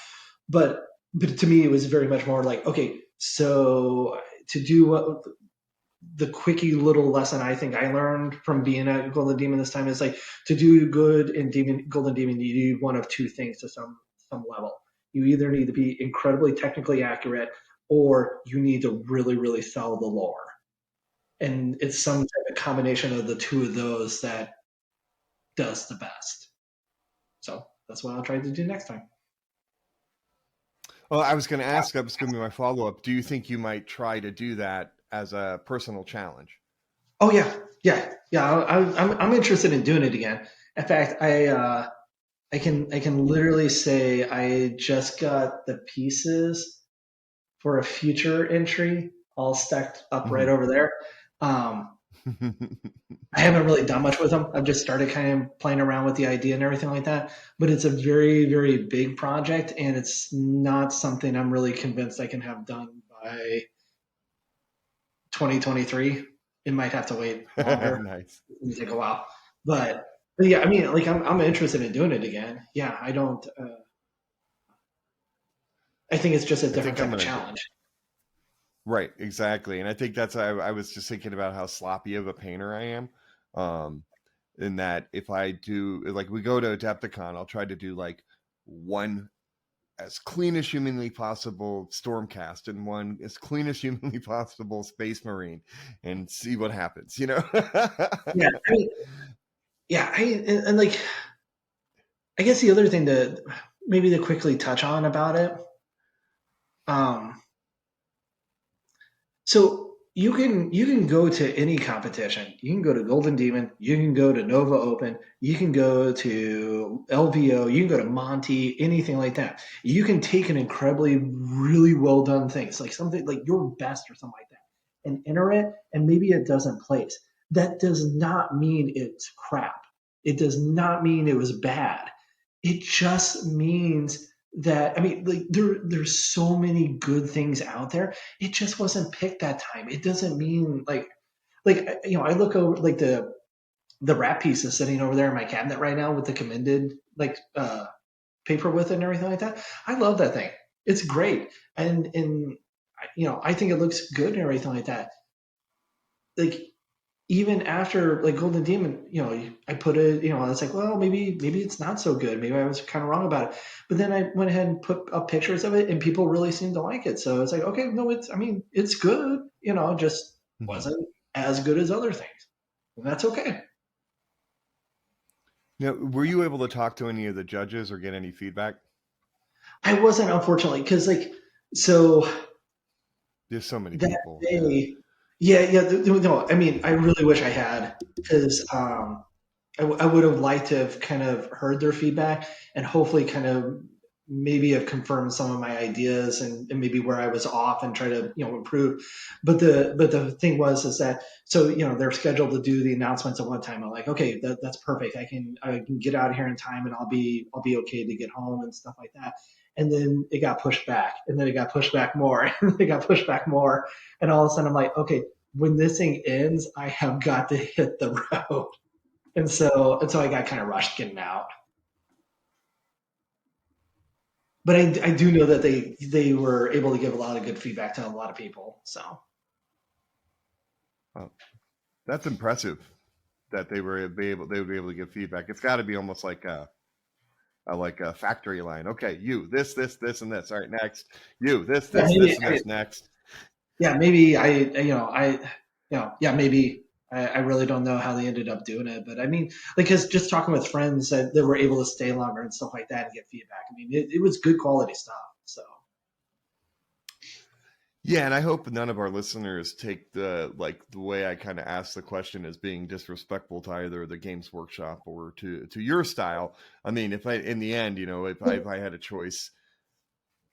But to me, it was very much more like, okay, so to do what the quickie little lesson I think I learned from being at Golden Demon this time is like to do good in Golden Demon, you need one of two things to some level. You either need to be incredibly technically accurate, or you need to really really sell the lore. And it's some type of combination of the two of those that does the best. So that's what I'll try to do next time. Well, I was going to ask, that was going to be my follow up. Do you think you might try to do that as a personal challenge? Oh yeah. I'm interested in doing it again. In fact, I can literally say I just got the pieces for a future entry all stacked up right over there. I haven't really done much with them. I've just started kind of playing around with the idea and everything like that. But it's a very, very big project, and it's not something I'm really convinced I can have done by 2023. It might have to wait longer. Nice. It's take a while. But yeah, I mean, like I'm interested in doing it again. Yeah, I don't. I think it's just a different type of challenge. Right, exactly. And I think that's, I was just thinking about how sloppy of a painter I am. In that if I do, like we go to Adepticon, I'll try to do like one as clean as humanly possible Stormcast and one as clean as humanly possible Space Marine and see what happens, you know? Yeah. I mean, yeah. And like, I guess the other thing to maybe to quickly touch on about it. So you can go to any competition. You can go to Golden Demon. You can go to Nova Open. You can go to LVO. You can go to Monty. Anything like that. You can take an incredibly really well done thing. It's like something like your best or something like that, and enter it, and maybe it doesn't place. That does not mean it's crap. It does not mean it was bad. It just means that I mean, like there's so many good things out there. It just wasn't picked that time. It doesn't mean I look over like the rap piece is sitting over there in my cabinet right now with the commended paper with it and everything like that. I love that thing. It's great, and I think it looks good and everything like that. Like even after like Golden Demon, I put it, I was like, well, maybe it's not so good. Maybe I was kind of wrong about it. But then I went ahead and put up pictures of it, and people really seemed to like it. So it's like, okay, no, it's good. Just wasn't as good as other things. And that's okay. Now, were you able to talk to any of the judges or get any feedback? I wasn't, unfortunately, because so there's so many that people. day, no, I mean, I really wish I had because I would have liked to have kind of heard their feedback and hopefully kind of maybe have confirmed some of my ideas and maybe where I was off and try to improve. But the thing was is that so they're scheduled to do the announcements at one time. I'm like, okay, that's perfect. I can get out of here in time and I'll be okay to get home and stuff like that. And then it got pushed back, and then it got pushed back more, and it got pushed back more, and all of a sudden I'm like, okay, when this thing ends, I have got to hit the road. And so I got kind of rushed getting out. But I do know that they were able to give a lot of good feedback to a lot of people. So well, that's impressive that they would be able to give feedback. It's got to be almost like a factory line. Okay, you this and this. All right, next. You this and this next. Yeah, maybe maybe I really don't know how they ended up doing it, but I mean, because just talking with friends that they were able to stay longer and stuff like that and get feedback. I mean, it was good quality stuff. So yeah, and I hope none of our listeners take the way I kind of asked the question as being disrespectful to either the Games Workshop or to your style. I mean, if I in the end, if I had a choice,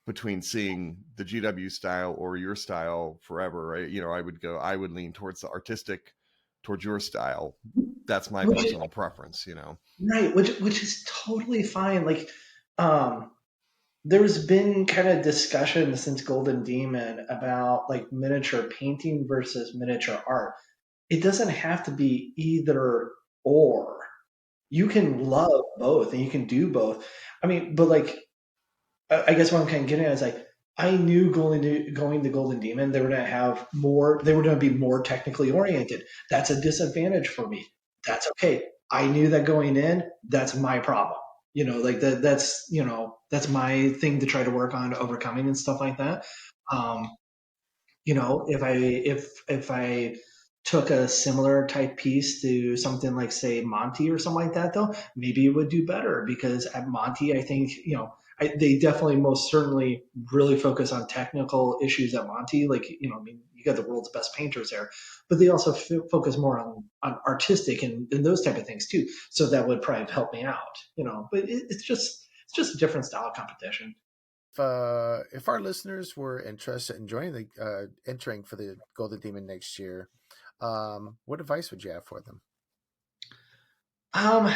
between seeing the GW style or your style forever, right? I would lean towards the artistic, towards your style. That's my Which is personal preference, right, which is totally fine. Like, um, there's been kind of discussion since Golden Demon about like miniature painting versus miniature art. It doesn't have to be either or. You can love both and you can do both. I mean, but like, I guess what I'm kind of getting at is like, I knew going to Golden Demon, they were going to be more technically oriented. That's a disadvantage for me. That's okay. I knew that going in, that's my problem. Like that's my thing to try to work on overcoming and stuff like that. Um, if I took a similar type piece to something like say Monty or something like that, though, maybe it would do better because at Monty, I think they definitely most certainly really focus on technical issues at Monty. Like I mean, you got the world's best painters there, but they also focus more on artistic and those type of things too. So that would probably help me out. But it's just a different style of competition. If our listeners were interested in joining the entering for the Golden Demon next year, what advice would you have for them? Um,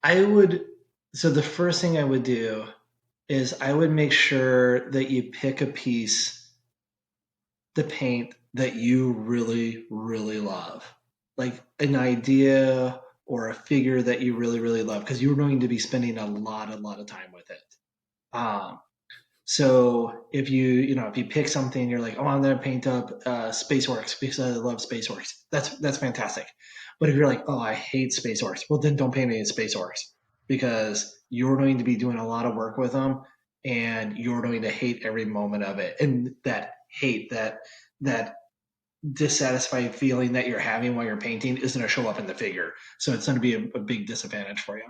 I would. So the first thing I would do is I would make sure that you pick a piece to paint that you really, really love, like an idea or a figure that you really, really love, because you're going to be spending a lot of time with it. Um, So if you pick something, you're like, oh, I'm gonna paint up SpaceWorks because I love SpaceWorks. That's fantastic. But if you're like, oh, I hate SpaceWorks, well, then don't paint any SpaceWorks because you're going to be doing a lot of work with them, and you're going to hate every moment of it. And that hate, that dissatisfied feeling that you're having while you're painting, is going to show up in the figure. So it's going to be a big disadvantage for you.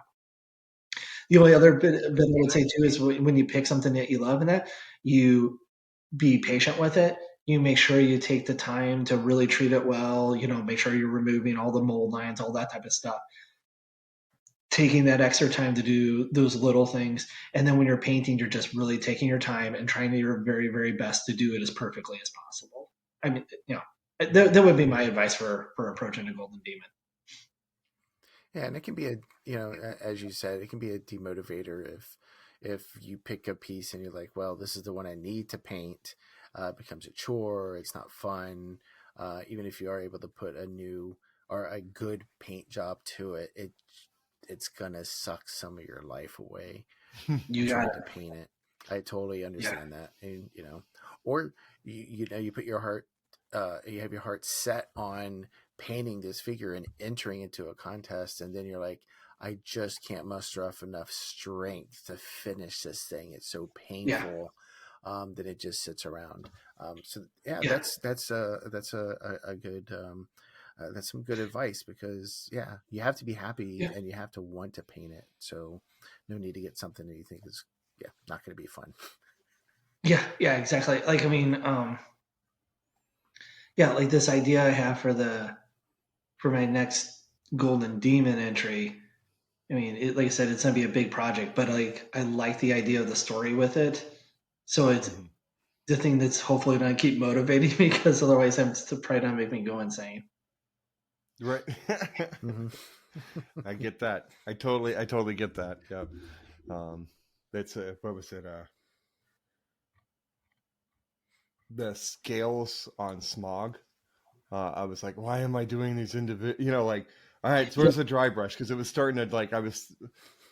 The only other bit I would say too is when you pick something that you love in that, you be patient with it. You make sure you take the time to really treat it well. Make sure you're removing all the mold lines, all that type of stuff. Taking that extra time to do those little things, and then when you're painting, you're just really taking your time and trying your very, very best to do it as perfectly as possible. I mean, that would be my advice for approaching a Golden Demon. Yeah, and it can be as you said, it can be a demotivator if you pick a piece and you're like, well, this is the one I need to paint. It becomes a chore. It's not fun. Even if you are able to put a new or a good paint job to it, it's gonna suck some of your life away You got trying it. to paint it. I totally Yeah. understand that, and or you put your heart, you have your heart set on painting this figure and entering into a contest, and then you're like, I just can't muster up enough strength to finish this thing. It's so Yeah. painful that it just sits around. So yeah, Yeah. that's a good. That's some good advice because you have to be happy Yeah. and you have to want to paint it. So no need to get something that you think is not going to be fun. Yeah. Yeah. Exactly. Like, I mean, yeah, like this idea I have for my next Golden Demon entry. I mean, like I said, it's gonna be a big project, but like I like the idea of the story with it. So it's Mhm. the thing that's hopefully gonna keep motivating me because otherwise I'm to probably not make me go insane. Right. Mm-hmm. I get that. I totally get that. Yeah. That's what was it? The scales on smog. I was like, why am I doing these individual? Like, all right, so Yeah, where's the dry brush? Because it was starting to I was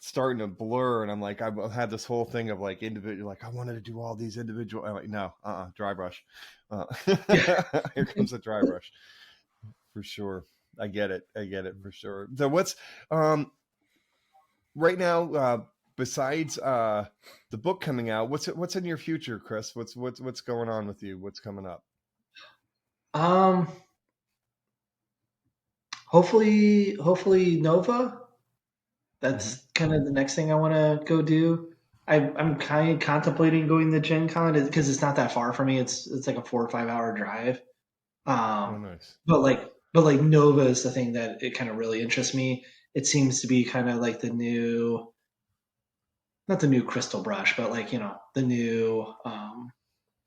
starting to blur, and I'm like, I had this whole thing of like individual. Like, I wanted to do all these individual. I'm like, no, dry brush. yeah, Here comes the dry brush for sure. I get it for sure. So what's right now? Besides the book coming out, what's in your future, Chris? What's going on with you? What's coming up? Um, hopefully Nova. Mm-hmm. That's kind of the next thing I want to go do. I'm kind of contemplating going to Gen Con because it's not that far for me. It's like a 4 or 5 hour drive. Oh, Um, nice. but like Nova is the thing that it kind of really interests me. It seems to be kind of like the new not the new Crystal Brush, but like the new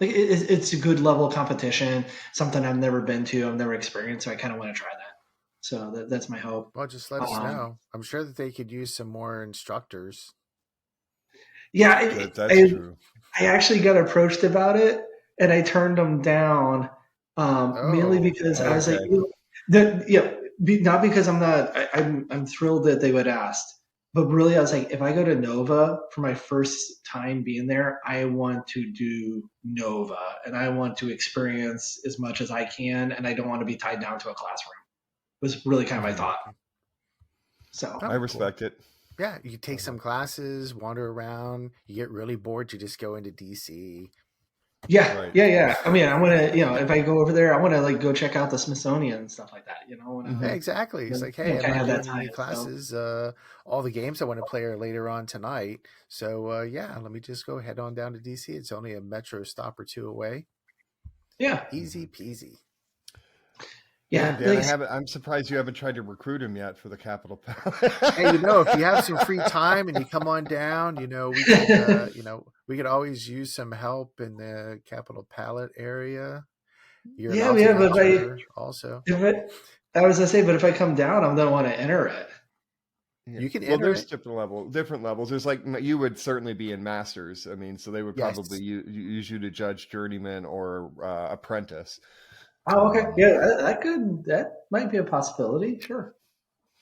like it's a good level of competition, something I've never been to, I've never experienced, so I kind of want to try that. So that's my hope. Well, just let us Um, know. I'm sure that they could use some more instructors. yeah, That's true. I actually got approached about it, and I turned them down, mainly Oh, because I was like, Okay. not because I'm thrilled that they would ask, but really I was like, if I go to Nova for my first time being there, I want to do Nova, and I want to experience as much as I can, and I don't want to be tied down to a classroom. Was really kind of my Hmm. thought. So I oh, cool. respect it. Yeah, you take some classes, wander around. You get really bored, you just go into DC. yeah, Right. yeah, yeah. I mean, I want to, if I go over there, I want to like go check out the Smithsonian and stuff like that. I want Yeah, Hmm. exactly. It's like, hey, I'm kind of not have that doing any time. So classes. All the games I want to play are later on tonight. So yeah, let me just go head on down to DC. It's only a metro stop or two away. yeah, Easy peasy. Damn, yeah, Dan, like I'm surprised you haven't tried to recruit him yet for the Capital Hey, if you have some free Palace. time and you come on down, we could always use some help in the Capital Palette area. You're yeah, allowed to yeah. But enter also. I was gonna say, but if I come down, I'm gonna want to enter it. Yeah. You can Well, enter there's it. different levels. There's like you would certainly be in masters. I mean, so they would probably Yes. use you to judge journeyman or apprentice. Oh, okay, Um, yeah, that might be a possibility. Sure.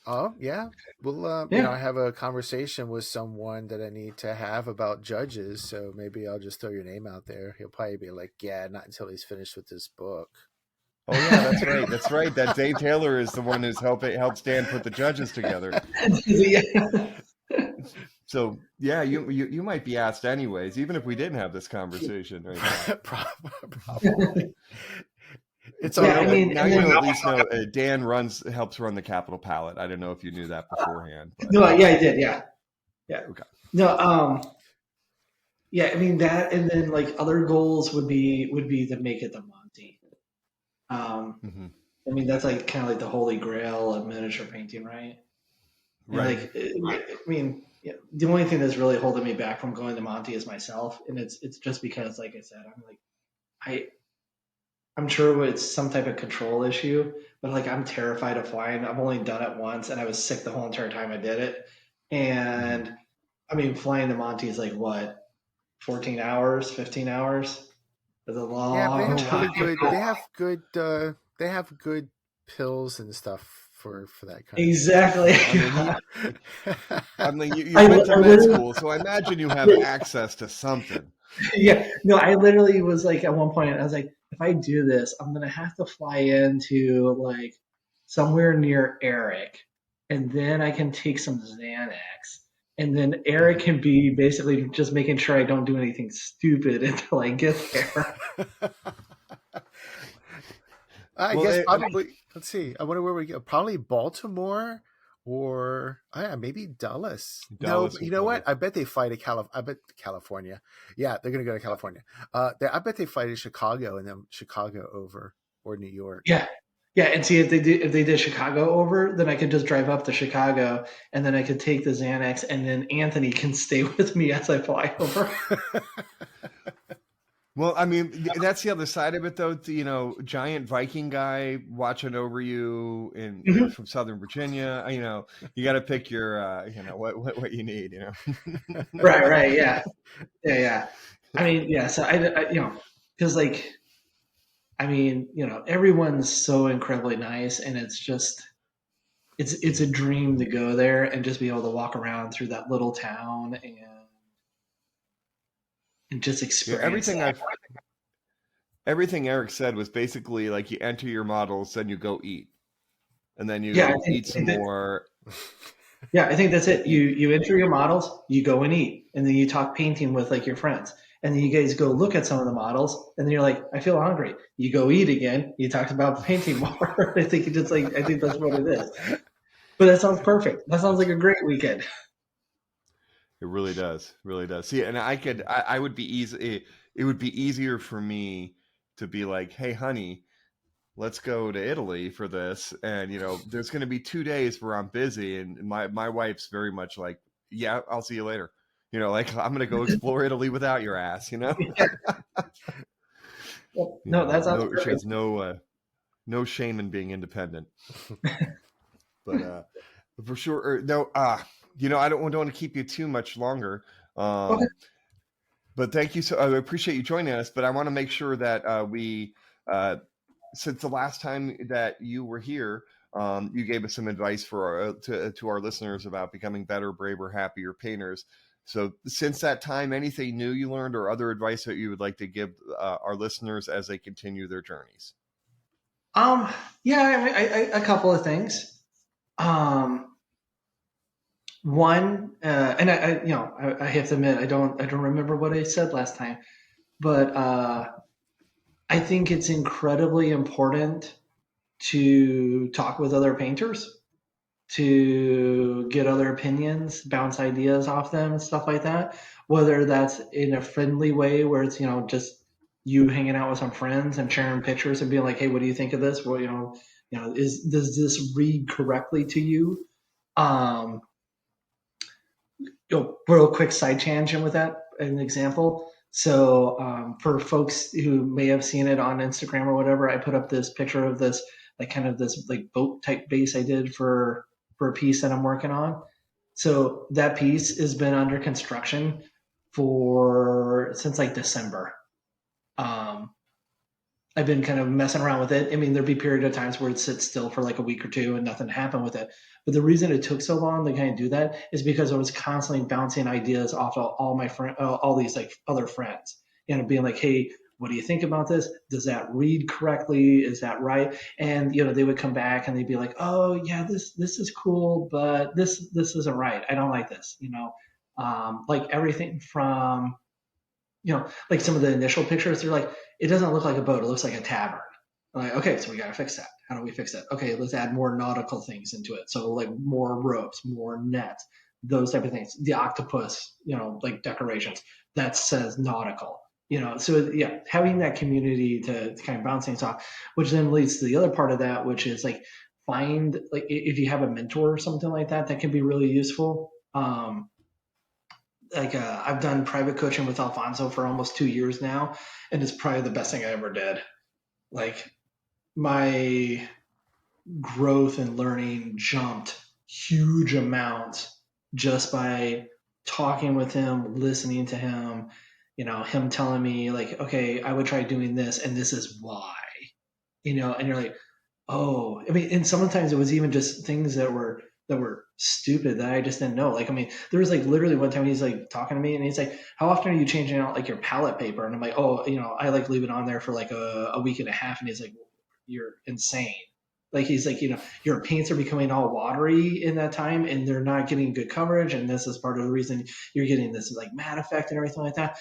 Oh, yeah. Well, I Yeah. have a conversation with someone that I need to have about judges, so maybe I'll just throw your name out there. He'll probably be like, "Yeah, not until he's finished with this book." oh yeah, that's right. That's right. That Dave Taylor is the one who's helped Dan put the judges together. Yeah. So yeah, you might be asked anyways, even if we didn't have this conversation right now. Probably. It's So Yeah, I okay. mean, now and you then know at least know Dan helps run the Capital Palette. I don't know if you knew that beforehand, but no, yeah, I did. Yeah, yeah. okay. No, yeah. I mean that, and then like other goals would be to make it the Monty. Um, Hmm. I mean that's like kind of like the holy grail of miniature painting, right? And Right. like, I mean, yeah, the only thing that's really holding me back from going to Monty is myself, and it's just because, like I said, I I'm sure it's some type of control issue, but like I'm terrified of flying. I've only done it once, and I was sick the whole entire time I did it. Hmm. And I mean, flying to Monty is like what, 14 hours, 15 hours? It's a Yeah, but they long Oh have wow. time. pretty good. They have good pills and stuff for that kind of thing. Exactly. Well, I mean, you I, went to I med literally, school, so I imagine you have access to something. yeah, no, I literally was like at one point, I was like, if I do this, I'm gonna have to fly into like somewhere near Eric, and then I can take some Xanax, and then Eric Mhm. can be basically just making sure I don't do anything stupid until I get there. I Well, guess probably. Let's see. I wonder where we go. Probably Baltimore or yeah, maybe Dulles. No, Dallas but you would know what? probably. I bet they fight at I bet California. Yeah, they're gonna go to California. I bet they fight at Chicago and then Chicago over or New York. Yeah, yeah, and see if they did Chicago over, then I could just drive up to Chicago, and then I could take the Xanax, and then Anthony can stay with me as I fly over. Well, I mean, that's the other side of it, though. Giant Viking guy watching over you in Mhm. from Southern Virginia. You got to pick your, what you need. Right, right, yeah, yeah, yeah. I mean, yeah. So because like, I mean, everyone's so incredibly nice, and it's just it's a dream to go there and just be able to walk around through that little town and just Yeah, experience that. everything Eric said was basically like you enter your models, then you go eat, and then Yeah, you eat I some think that more. yeah, I think that's it. You, You enter your models, you go and eat, and then you talk painting with like your friends, and then you guys go look at some of the models, and then you're like, I feel hungry. You go eat again. You talked about painting more. I think that's what it is. But that sounds perfect. That sounds like that's a great weekend. It really does, really does. See, and I would be easy. It would be easier for me to be like, "Hey, honey, let's go to Italy for this." And there's going to be 2 days where I'm busy, and my wife's very much like, "Yeah, I'll see you later." You know, like, I'm going to go explore Italy without your ass, you know? Well, You no, know, that sounds no, she perfect. has no shame in being independent. But for sure, no, you know, I don't want to keep you too much longer. Okay. But thank you. So I appreciate you joining us, but I want to make sure that since the last time that you were here, you gave us some advice for to our listeners about becoming better, braver, happier painters. So since that time, anything new you learned or other advice that you would like to give our listeners as they continue their journeys? Yeah, I mean, a couple of things. One, and I have to admit, I don't remember what I said last time, but I think it's incredibly important to talk with other painters, to get other opinions, bounce ideas off them, and stuff like that. Whether that's in a friendly way, where it's just you hanging out with some friends and sharing pictures and being like, "Hey, what do you think of this?" Well, does this read correctly to you? Um, Real quick side tangent with that, an example. So for folks who may have seen it on Instagram or whatever, I put up this picture of this like kind of this like boat type base I did for a piece that I'm working on. So that piece has been under construction for since like December. Um, I've been kind of messing around with it. I mean, there'd be period of times where it sits still for like a week or two and nothing happened with it. But the reason it took so long to kind of do that is because I was constantly bouncing ideas off of all my friends, all these like other friends, being like, "Hey, what do you think about this? Does that read correctly? Is that right?" And they would come back and they'd be like, "Oh yeah, this is cool, but this isn't right. I don't like this." Like everything from like some of the initial pictures, they're like, it doesn't look like a boat. It looks like a tavern. I'm like, okay, so we got to fix that. How do we fix it? Okay, let's add more nautical things into it. So like more ropes, more nets, those type of things. The octopus, like decorations that says nautical. So yeah, having that community to kind of bounce things off, which then leads to the other part of that, which is like find like if you have a mentor or something like that, that can be really useful. I've done private coaching with Alfonso for almost 2 years now, and it's probably the best thing I ever did. Like my growth and learning jumped huge amounts just by talking with him, listening to him, him telling me like, okay, I would try doing this and this is why, and you're like, oh, I mean, and sometimes it was even just things that were stupid that I just didn't know. Like, I mean, there was like literally one time he's like talking to me and he's like, "How often are you changing out like your palette paper?" And I'm like, "Oh, I like leave it on there for like a week and a half." And he's like, "You're insane." Like he's like, your paints are becoming all watery in that time, and they're not getting good coverage, and this is part of the reason you're getting this like matte effect and everything like that.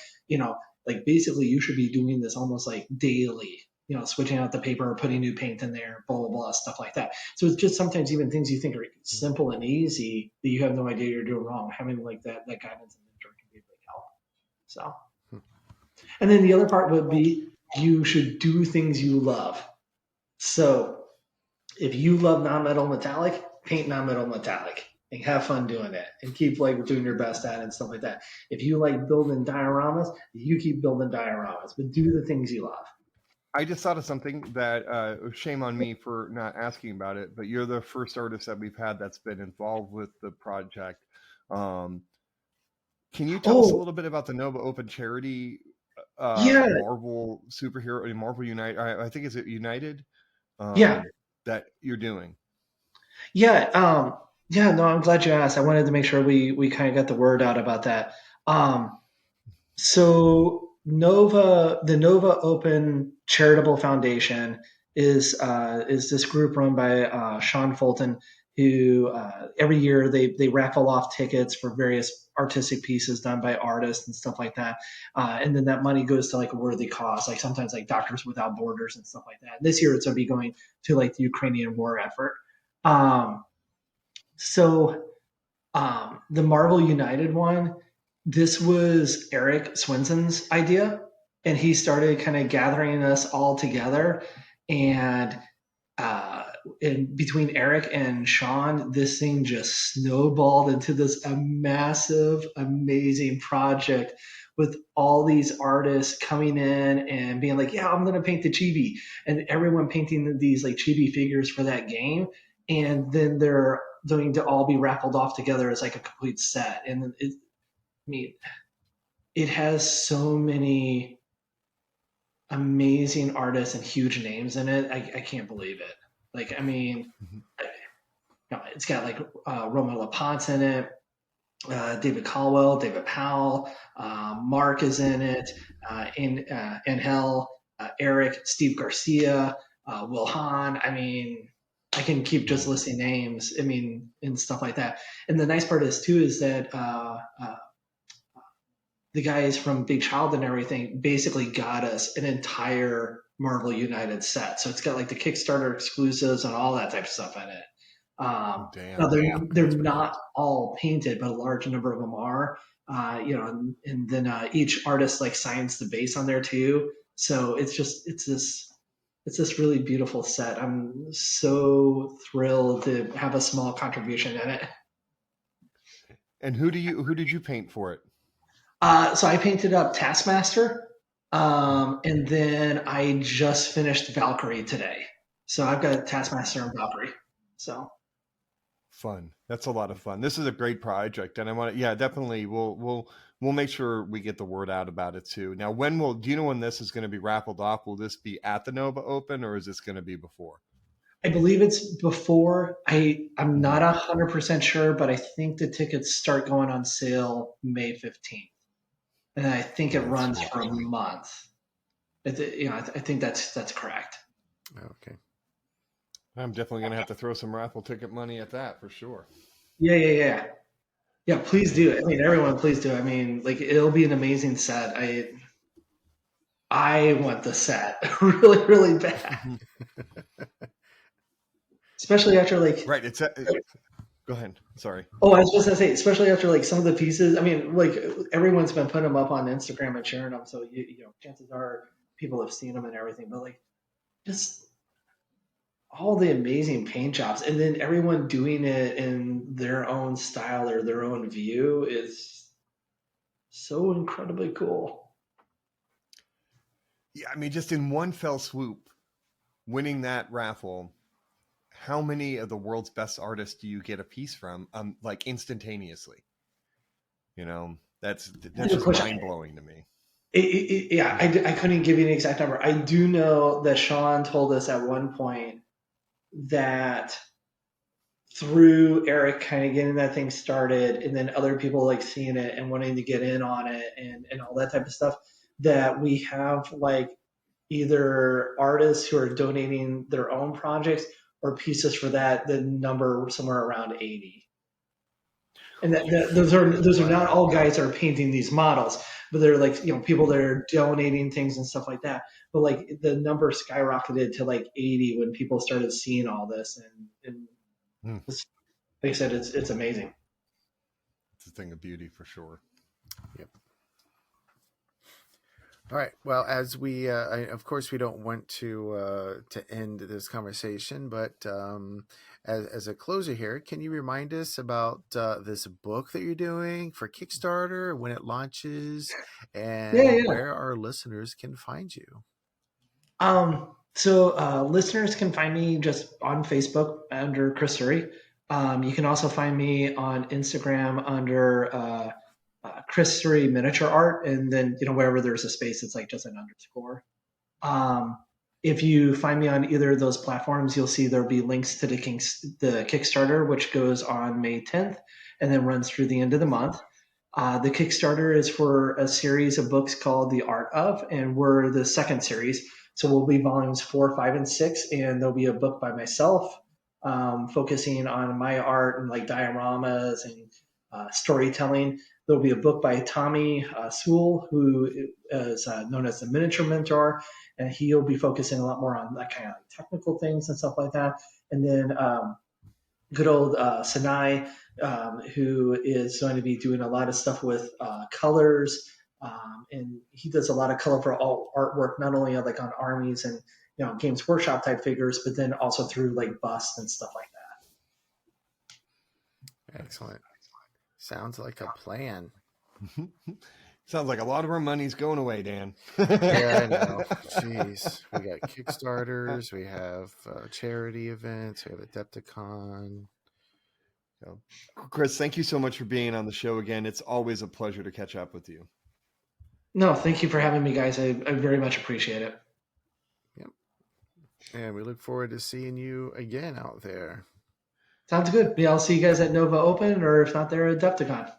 Like basically you should be doing this almost like daily, switching out the paper, putting new paint in there, blah, blah, blah, stuff like that. So it's just sometimes even things you think are simple and easy that you have no idea you're doing wrong. Having like that guidance and mentor can be a big help. So, and then the other part would be you should do things you love. So if you love non-metal metallic, paint non-metal metallic and have fun doing it and keep like doing your best at it and stuff like that. If you like building dioramas, you keep building dioramas, but do the things you love. I just thought of something that shame on me for not asking about it, but you're the first artist that we've had that's been involved with the project. Um, can you tell us a Oh, little bit about the Nova Open Charity yeah, Marvel superhero, Marvel United? I think is it United yeah. that you're doing. Yeah, yeah, no, I'm glad you asked. I wanted to make sure we kind of got the word out about that. Um, so the Nova Open Charitable Foundation is this group run by Sean Fulton, who every year they raffle off tickets for various artistic pieces done by artists and stuff like that, and then that money goes to like a worthy cause, like sometimes like Doctors Without Borders and stuff like that. This year it's going to be going to like the Ukrainian war effort. Um, so the Marvel United one, this was Eric Swenson's idea, and he started kind of gathering us all together. And in between Eric and Sean, this thing just snowballed into this a massive, amazing project with all these artists coming in and being like, "Yeah, I'm gonna paint the chibi," and everyone painting these like chibi figures for that game, and then they're going to all be raffled off together as like a complete set. And I mean, it has so many amazing artists and huge names in it. I can't believe it. Like, I mean, Mhm. it's got like Roman LaPonte in it, David Caldwell, David Powell, Mark is in it, Angel, Eric, Steve Garcia, Will Hahn. I mean, I can keep just listing names. I mean, and stuff like that. And the nice part is too is that the guys from Big Child and everything basically got us an entire Marvel United set. So it's got like the Kickstarter exclusives and all that type of stuff in it. Damn. Now they're That's not all painted, but a large number of them are. And then each artist like signs the base on there too. So it's this really beautiful set. I'm so thrilled to have a small contribution in it. And who did you paint for it? So I painted up Taskmaster, and then I just finished Valkyrie today. So I've got Taskmaster and Valkyrie. So Fun. That's a lot of fun. This is a great project, and I want to, yeah, definitely. We'll make sure we get the word out about it too. Now, do you know when this is going to be raffled off? Will this be at the Nova Open, or is this going to be before? I believe it's before. I'm not 100% sure, but I think the tickets start going on sale May 15th, and I think it That's runs sweet. for a month. I think that's correct. Okay. I'm definitely going to have to throw some raffle ticket money at that for sure. Yeah. Yeah, please do. I mean, everyone, please do. I mean, like, it'll be an amazing set. I want the set really, really bad, especially after like. Right. Go ahead. Sorry. Oh, I was just gonna say, especially after like some of the pieces. I mean, like everyone's been putting them up on Instagram and sharing them, so chances are people have seen them and everything. But like, just all the amazing paint jobs, and then everyone doing it in their own style or their own view is so incredibly cool. Yeah, I mean, just in one fell swoop, winning that raffle. How many of the world's best artists do you get a piece from? Like instantaneously. That's just mind blowing to me. Yeah, I couldn't give you an exact number. I do know that Sean told us at one point that through Eric kind of getting that thing started and then other people like seeing it and wanting to get in on it and all that type of stuff, that we have like either artists who are donating their own projects or pieces for that, the number somewhere around 80. And those are not all guys that are painting these models, but they're like people that are donating things and stuff like that. But like the number skyrocketed to like 80 when people started seeing all this, and like I said, it's amazing. It's a thing of beauty for sure. Yep. All right. Well, as we, of course, we don't want to end this conversation, but as a closer here, can you remind us about this book that you're doing for Kickstarter, when it launches, and where our listeners can find you? So listeners can find me just on Facebook under Chris Suhre. You can also find me on Instagram under Chris Suhre Miniature Art, and then wherever there's a space, it's like just an underscore. If you find me on either of those platforms, you'll see there'll be links to the Kickstarter, which goes on May 10th and then runs through the end of the month. The Kickstarter is for a series of books called The Art of, and we're the second series. So we'll be volumes 4, 5, and 6, and there'll be a book by myself focusing on my art and like dioramas and storytelling. There'll be a book by Tommy Sewell, who is known as the Miniature Mentor, and he'll be focusing a lot more on that kind of like technical things and stuff like that. And then good old Sinai, who is going to be doing a lot of stuff with colors, and he does a lot of colorful artwork, not only like on armies and Games Workshop type figures, but then also through like busts and stuff like that. Excellent. Sounds like a plan. Sounds like a lot of our money's going away, Dan. Yeah, I know. Jeez. We got Kickstarters. We have charity events. We have Adepticon. So, Chris, thank you so much for being on the show again. It's always a pleasure to catch up with you. No, thank you for having me, guys. I very much appreciate it. yep. And we look forward to seeing you again out there. Sounds good. Yeah, I'll see you guys at Nova Open, or if not there, at Adepticon.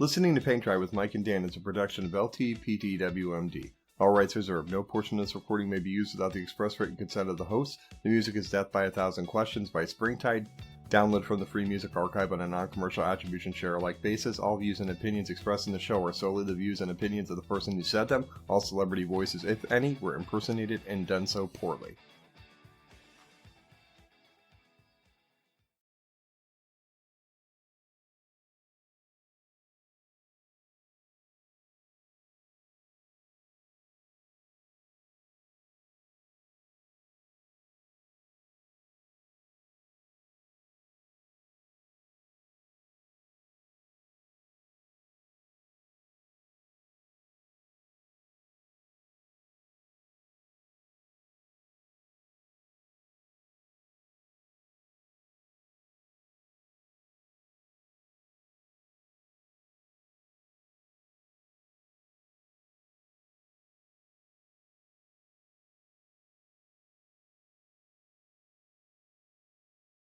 Listening to Paint Dry with Mike and Dan is a production of LTPTWMD. All rights reserved. No portion of this recording may be used without the express written consent of the host. The music is Death by a Thousand Questions by Springtide. Download from the Free Music Archive on a non-commercial attribution share-alike basis. All views and opinions expressed in the show are solely the views and opinions of the person who said them. All celebrity voices, if any, were impersonated and done so poorly.